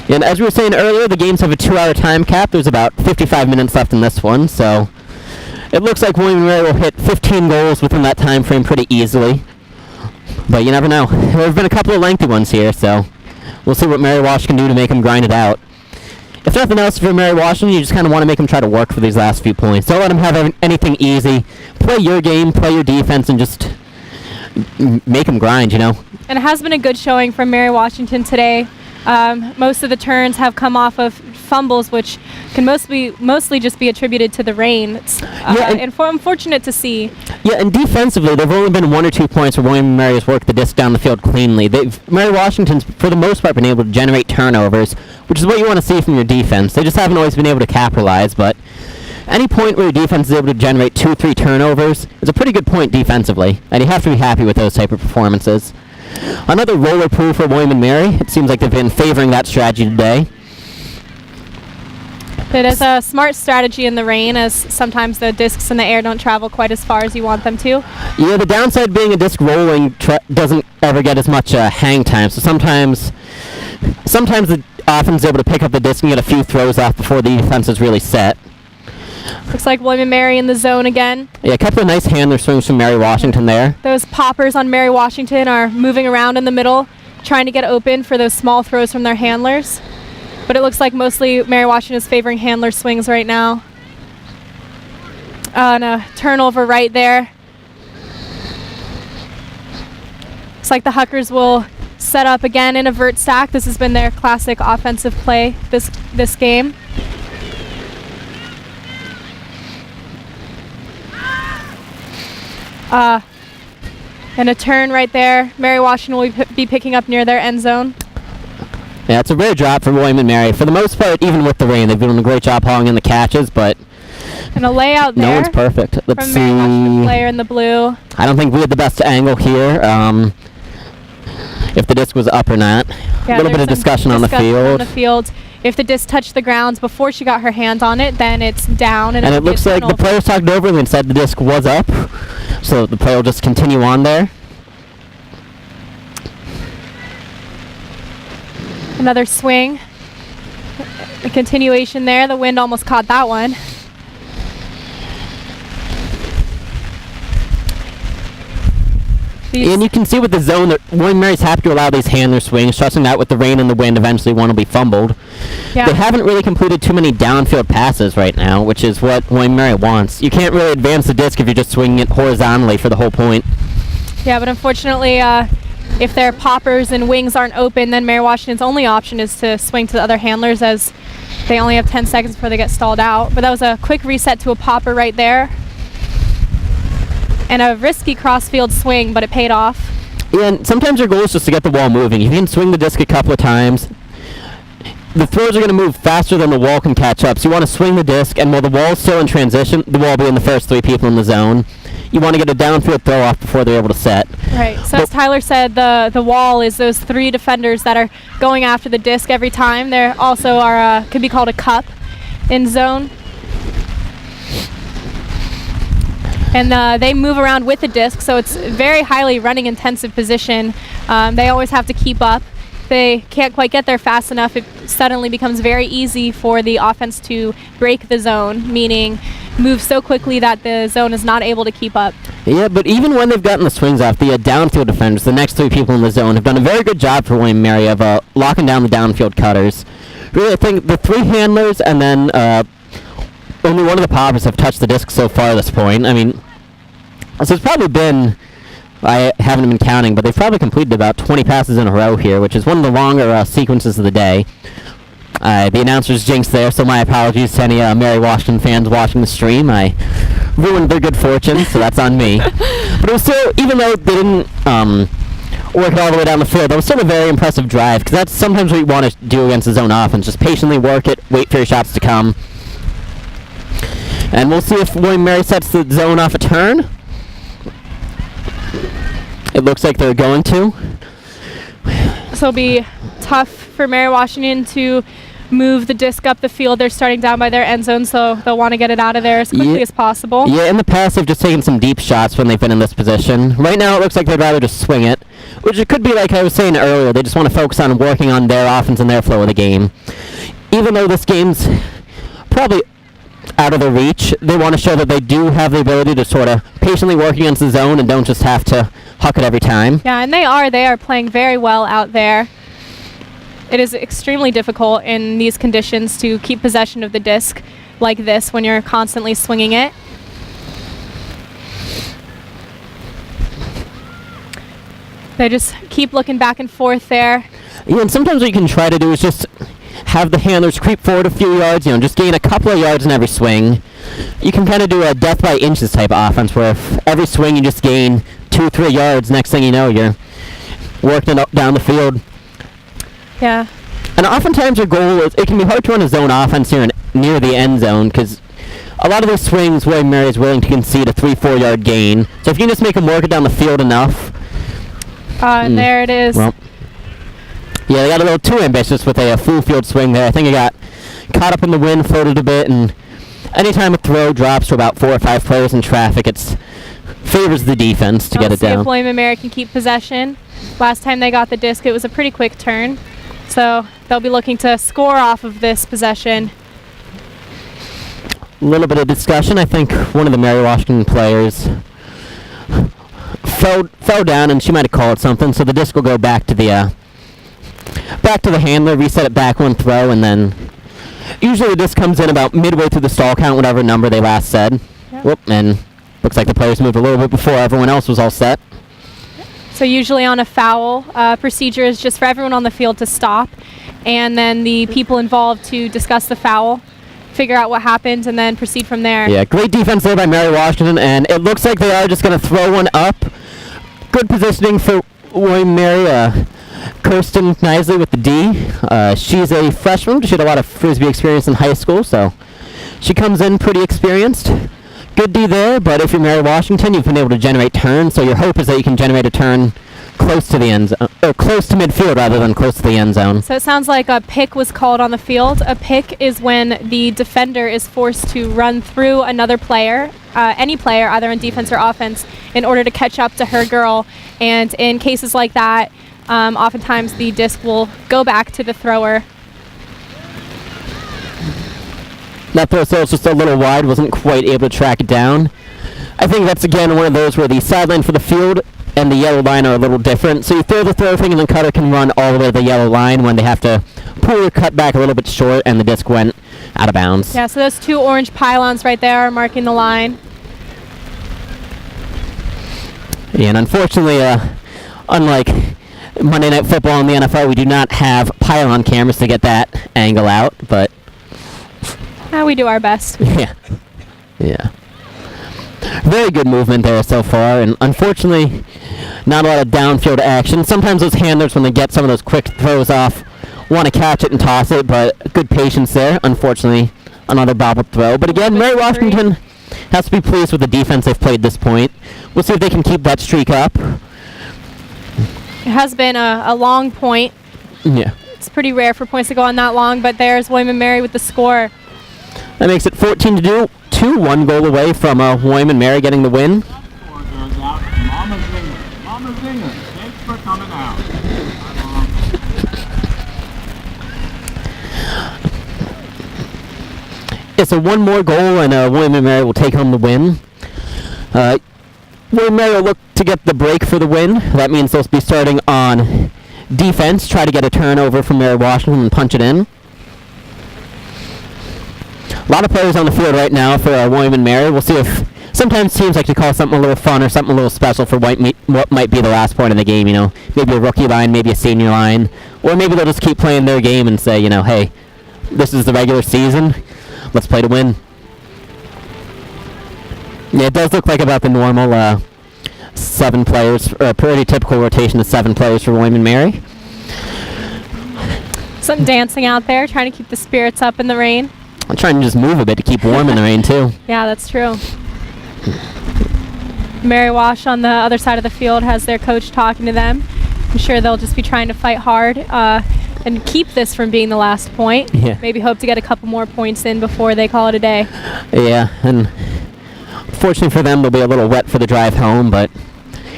And as we were saying earlier, the games have a 2-hour time cap. There's about 55 minutes left in this one, so it looks like William and Mary will hit 15 goals within that time frame pretty easily. But you never know. There have been a couple of lengthy ones here, so we'll see what Mary Wash can do to make them grind it out. If nothing else for Mary Washington, you just kind of want to make them try to work for these last few points. Don't let them have anything easy. Play your game, play your defense, and just make them grind, you know.
And it has been a good showing from Mary Washington today. Most of the turns have come off of fumbles, which can mostly just be attributed to the rain. It's unfortunate to see.
Yeah, and defensively, there have only been 1 or 2 points where William and Mary has worked the disc down the field cleanly. Mary Washington's, for the most part, been able to generate turnovers, which is what you want to see from your defense. They just haven't always been able to capitalize, but any point where your defense is able to generate 2 or 3 turnovers is a pretty good point defensively, and you have to be happy with those type of performances. Another roller pool for William and Mary. It seems like they've been favoring that strategy today.
It is a smart strategy in the rain, as sometimes the discs in the air don't travel quite as far as you want them to.
Yeah, the downside being a disc rolling doesn't ever get as much hang time, so sometimes the offense is able to pick up the disc and get a few throws off before the defense is really set.
Looks like William and Mary in the zone again.
Yeah, a couple of nice handler swings from Mary Washington there.
Those poppers on Mary Washington are moving around in the middle, trying to get open for those small throws from their handlers. but it looks like mostly Mary Washington is favoring handler swings right now. And a turnover right there. Looks like the Huckers will set up again in a vert stack. This has been their classic offensive play this game. And a turn right there. Mary Washington will be picking up near their end zone.
Yeah, it's a rare drop for William and Mary. For the most part, even with the rain, they've been doing a great job hauling in the catches, but
and a layout there.
No one's perfect. Let's
from
see.
Mary Washington player in the blue.
I don't think we had the best angle here. If the disc was up or not.
Yeah,
a little bit of discussion on the field.
If the disc touched the ground before she got her hand on it, then it's down.
And it looks like the players talked over and said the disc was up. So the play will just continue on there.
Another swing. A continuation there. The wind almost caught that one.
And you can see with the zone that William Mary's happy to allow these handler swings, trusting that with the rain and the wind, eventually one will be fumbled.
Yeah.
They haven't really completed too many downfield passes right now, which is what William Mary wants. You can't really advance the disc if you're just swinging it horizontally for the whole point.
Yeah, but unfortunately, if their poppers and wings aren't open, then Mary Washington's only option is to swing to the other handlers, as they only have 10 seconds before they get stalled out. But that was a quick reset to a popper right there. And a risky crossfield swing, but it paid off.
Yeah, and sometimes your goal is just to get the wall moving. If you can swing the disc a couple of times, the throws are going to move faster than the wall can catch up. So you want to swing the disc, and while the wall's still in transition, the wall will be in the first 3 people in the zone. You want to get a downfield throw off before they're able to set.
Right. So as Tyler said, the wall is those 3 defenders that are going after the disc every time. There also are could be called a cup in zone. And they move around with the disc, so it's very highly running intensive position. They always have to keep up. They can't quite get there fast enough. It suddenly becomes very easy for the offense to break the zone, meaning move so quickly that the zone is not able to keep up.
Yeah, but even when they've gotten the swings off, the downfield defenders, the next 3 people in the zone, have done a very good job for William and Mary of locking down the downfield cutters. Really, I think the 3 handlers and then only one of the poppers have touched the disc so far at this point. I mean, so it's probably been, I haven't been counting, but they've probably completed about 20 passes in a row here, which is one of the longer sequences of the day. The announcers jinxed there, so my apologies to any Mary Washington fans watching the stream. I ruined their good fortune, so that's on me. But it was still, even though they didn't work it all the way down the field, that was still a very impressive drive, because that's sometimes what you want to do against the zone offense. Just patiently work it, wait for your shots to come. And we'll see if William and Mary sets the zone off a turn. It looks like they're going to.
So it'll be tough for Mary Washington to move the disc up the field. They're starting down by their end zone, so they'll want to get it out of there as quickly as possible.
Yeah, in the past they've just taken some deep shots when they've been in this position. Right now it looks like they'd rather just swing it, which it could be like I was saying earlier. They just want to focus on working on their offense and their flow of the game. Even though this game's probably out of their reach, they want to show that they do have the ability to sort of patiently work against the zone and don't just have to huck it every time.
Yeah, and they are playing very well out there. It is extremely difficult in these conditions to keep possession of the disc like this when you're constantly swinging it. They just keep looking back and forth there.
Yeah, and sometimes what you can try to do is just have the handlers creep forward a few yards, just gain a couple of yards in every swing. You can kind of do a death by inches type of offense where if every swing you just gain 2-3 yards, next thing you know, you're working it up down the field.
Yeah.
And oftentimes your goal is, it can be hard to run a zone offense here near the end zone because a lot of those swings, William Mary is willing to concede a 3-4 yard gain. So if you can just make them work it down the field enough.
And there it is.
Well, yeah, they got a little too ambitious with a full field swing there. I think it got caught up in the wind, floated a bit, and anytime a throw drops to about 4 or 5 players in traffic, it favors the defense to get it down.
If William and Mary can keep possession. Last time they got the disc, it was a pretty quick turn. So they'll be looking to score off of this possession.
A little bit of discussion. I think one of the Mary Washington players fell down, and she might have called something, so the disc will go back to the Back to the handler, reset it back one throw, and then usually this comes in about midway through the stall count, whatever number they last said.
Yep.
Whoop, and looks like the players moved a little bit before everyone else was all set.
So usually on a foul, procedure is just for everyone on the field to stop, and then the people involved to discuss the foul, figure out what happened, and then proceed from there.
Yeah, great defense there by Mary Washington, and it looks like they are just going to throw one up. Good positioning for William and Mary. Kirsten Knisley with the D. She's a freshman. She had a lot of Frisbee experience in high school, so she comes in pretty experienced. Good D there, but if you're Mary Washington, you've been able to generate turns, so your hope is that you can generate a turn close to the end zone, or close to midfield rather than close to the end zone.
So it sounds like a pick was called on the field. A pick is when the defender is forced to run through another player, any player, either on defense or offense, in order to catch up to her girl. And in cases like that, oftentimes the disc will go back to the thrower.
That throw was just a little wide, wasn't quite able to track it down. I think that's again one of those where the sideline for the field and the yellow line are a little different. So you throw the throw thing and the cutter can run all the way to the yellow line when they have to pull or cut back a little bit short and the disc went out of bounds.
Yeah, so those two orange pylons right there are marking the line.
Yeah, and unfortunately, unlike Monday Night Football in the NFL, we do not have pylon cameras to get that angle out, but
We do our best.
yeah. Yeah. Very good movement there so far, and unfortunately, not a lot of downfield action. Sometimes those handlers, when they get some of those quick throws off, want to catch it and toss it, but good patience there. Unfortunately, another bobbled throw. But again, Mary Washington has to be pleased with the defense they've played this point. We'll see if they can keep that streak up.
It has been a long point.
Yeah.
It's pretty rare for points to go on that long, but there's William and Mary with the score.
That makes it 14-2, 1 goal away from William and Mary getting the win.
Mama Zinger, thanks for coming out.
It's a one more goal, and William and Mary will take home the win. William and Mary will look to get the break for the win. That means they'll be starting on defense, try to get a turnover from Mary Washington and punch it in. A lot of players on the field right now for William and Mary. We'll see if sometimes teams like to call something a little fun or something a little special for what might be the last point of the game, you know. Maybe a rookie line, maybe a senior line. Or maybe they'll just keep playing their game and say, you know, hey, this is the regular season. Let's play to win. Yeah, it does look like about the normal 7 players, or a pretty typical rotation of 7 players for William and Mary.
Some dancing out there, trying to keep the spirits up in the rain.
I'm trying to just move a bit to keep warm in the rain, too.
Yeah, that's true. Mary Wash on the other side of the field has their coach talking to them. I'm sure they'll just be trying to fight hard and keep this from being the last point.
Yeah.
Maybe hope to get a couple more points in before they call it a day.
Yeah, and fortunately for them, they'll be a little wet for the drive home, but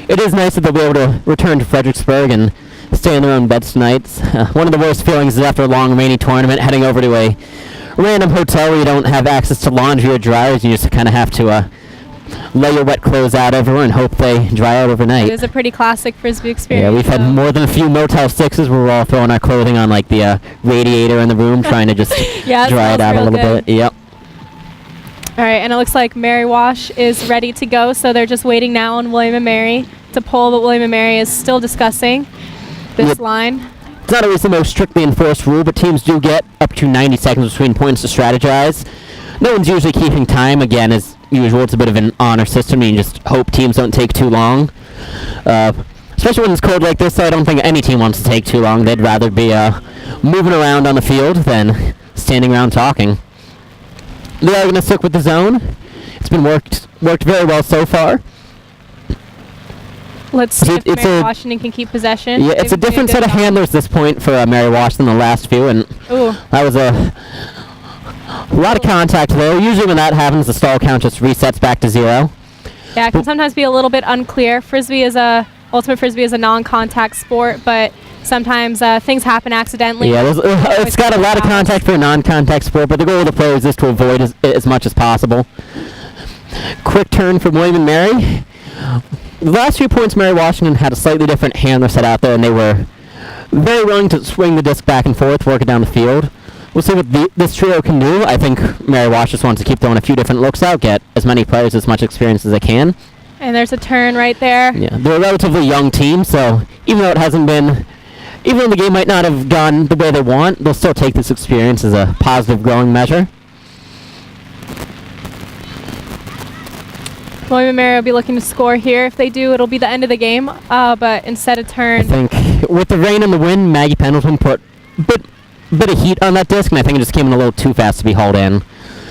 it is nice that they'll be able to return to Fredericksburg and stay in their own beds tonight. One of the worst feelings is after a long rainy tournament, heading over to a random hotel where you don't have access to laundry or dryers. You just kind of have to lay your wet clothes out everywhere and hope they dry out overnight.
It is a pretty classic Frisbee experience.
Yeah, we've had more than a few Motel 6s where we're all throwing our clothing on like the radiator in the room, trying to just
Yeah,
dry it out a little bit. Yep.
All right, and it looks like Mary Wash is ready to go, so they're just waiting now on William and Mary to pull, but William and Mary is still discussing this line.
It's not always the most strictly enforced rule, but teams do get up to 90 seconds between points to strategize. No one's usually keeping time. Again, as usual, it's a bit of an honor system. You just hope teams don't take too long. Especially when it's cold like this, I don't think any team wants to take too long. They'd rather be moving around on the field than standing around talking. They are going to stick with the zone. It's been worked very well so far.
Let's see if Mary Washington can keep possession.
Yeah, it's a different set of handlers this point for Mary Washington than the last few, and that was a lot of contact there. Usually when that happens, the stall count just resets back to 0.
Yeah, it can sometimes be a little bit unclear. Ultimate Frisbee is a non-contact sport, but sometimes things happen accidentally.
Yeah, it's got a lot of contact for a non-contact sport, but the goal of the player is just to avoid as much as possible. Quick turn from William and Mary. The last few points, Mary Washington had a slightly different handler set out there, and they were very willing to swing the disc back and forth, work it down the field. We'll see what this trio can do. I think Mary Wash just wants to keep throwing a few different looks out, get as many players as much experience as they can.
And there's a turn right there.
Yeah, they're a relatively young team, so even though the game might not have gone the way they want, they'll still take this experience as a positive growing measure.
William and Mary will be looking to score here. If they do, it'll be the end of the game. But instead of turn,
I think with the rain and the wind, Maggie Pendleton put a bit of heat on that disc, and I think it just came in a little too fast to be hauled in.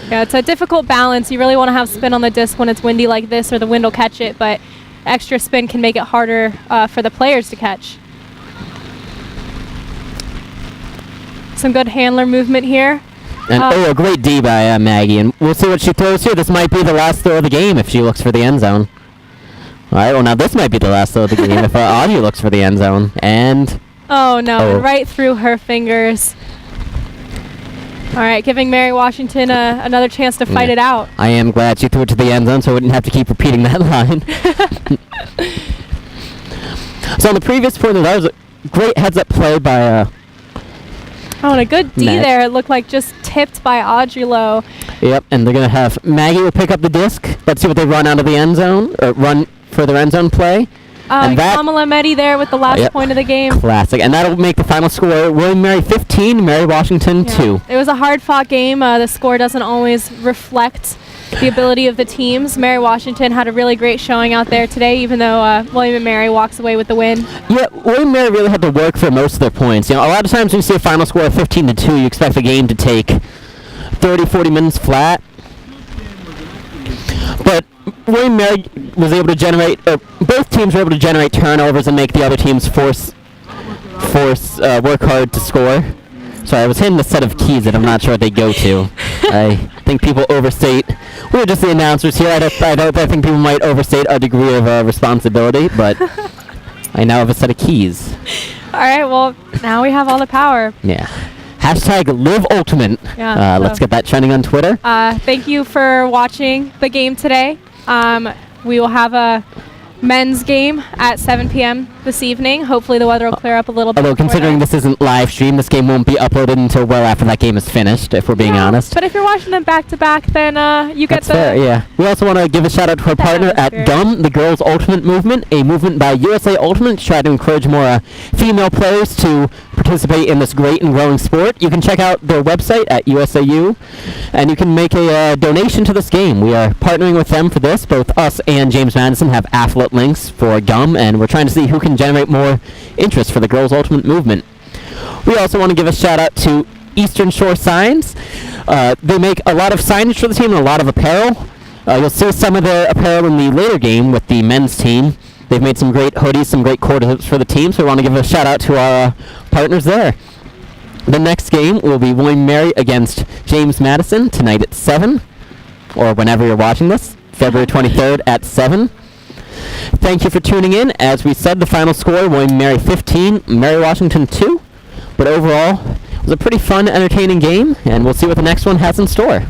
yeah, it's a difficult balance. You really want to have spin on the disc when it's windy like this, or the wind will catch it. But extra spin can make it harder for the players to catch. Some good handler movement here.
And a great D by Maggie, and we'll see what she throws here. This might be the last throw of the game if she looks for the end zone. All right, well now this might be the last throw of the game if Audrey looks for the end zone. And
oh no, right through her fingers. All right, giving Mary Washington another chance to fight it out.
I am glad she threw it to the end zone so I wouldn't have to keep repeating that line. So on the previous point, that was a great heads-up play by
Oh, and a good D
Mag.
there. It looked like just tipped by Audrey Lowe.
Yep, and they're going to have Maggie will pick up the disc. Let's see what they run out of the end zone, or run for their end zone play.
And Kamala Mehdi there with the last point of the game.
Classic. And that'll make the final score William and Mary 15, Mary Washington 2.
It was a hard-fought game. The score doesn't always reflect the ability of the teams. Mary Washington had a really great showing out there today, even though William and Mary walks away with the win.
Yeah, William and Mary really had to work for most of their points. You know, a lot of times when you see a final score of 15-2, you expect the game to take 30, 40 minutes flat. But William and Mary was able to generate, both teams were able to generate turnovers and make the other teams work hard to score. Sorry, I was hitting the set of keys that I'm not sure what they go to. I think people overstate. We're just the announcers here. I think people might overstate a degree of responsibility, but I now have a set of keys.
All right, well, now we have all the power.
Yeah. Hashtag live ultimate.
Yeah,
let's get that trending on Twitter.
Thank you for watching the game today. We will have a men's game at 7 p.m. this evening. Hopefully the weather will clear up a little bit.
Although considering this isn't live stream, this game won't be uploaded until well after that game is finished, if we're being honest.
But if you're watching them back to back, then you get
That's fair, yeah. We also want to give a shout out to our partner at GUM, the Girls Ultimate Movement, a movement by USA Ultimate to try to encourage more female players to participate in this great and growing sport. You can check out their website at USAU, and you can make a donation to this game. We are partnering with them for this. Both us and James Madison have affiliate links for GUM, and we're trying to see who can generate more interest for the Girls Ultimate Movement. We also want to give a shout out to Eastern Shore Signs. They make a lot of signage for the team and a lot of apparel. You'll see some of their apparel in the later game with the men's team. They've made some great hoodies, some great quarter zips for the team, so we want to give a shout out to our partners there. The next game will be William and Mary against James Madison tonight at 7, or whenever you're watching this, February 23rd at 7. Thank you for tuning in. As we said, the final score, William and Mary 15, Mary Washington 2. But overall, it was a pretty fun, entertaining game, and we'll see what the next one has in store.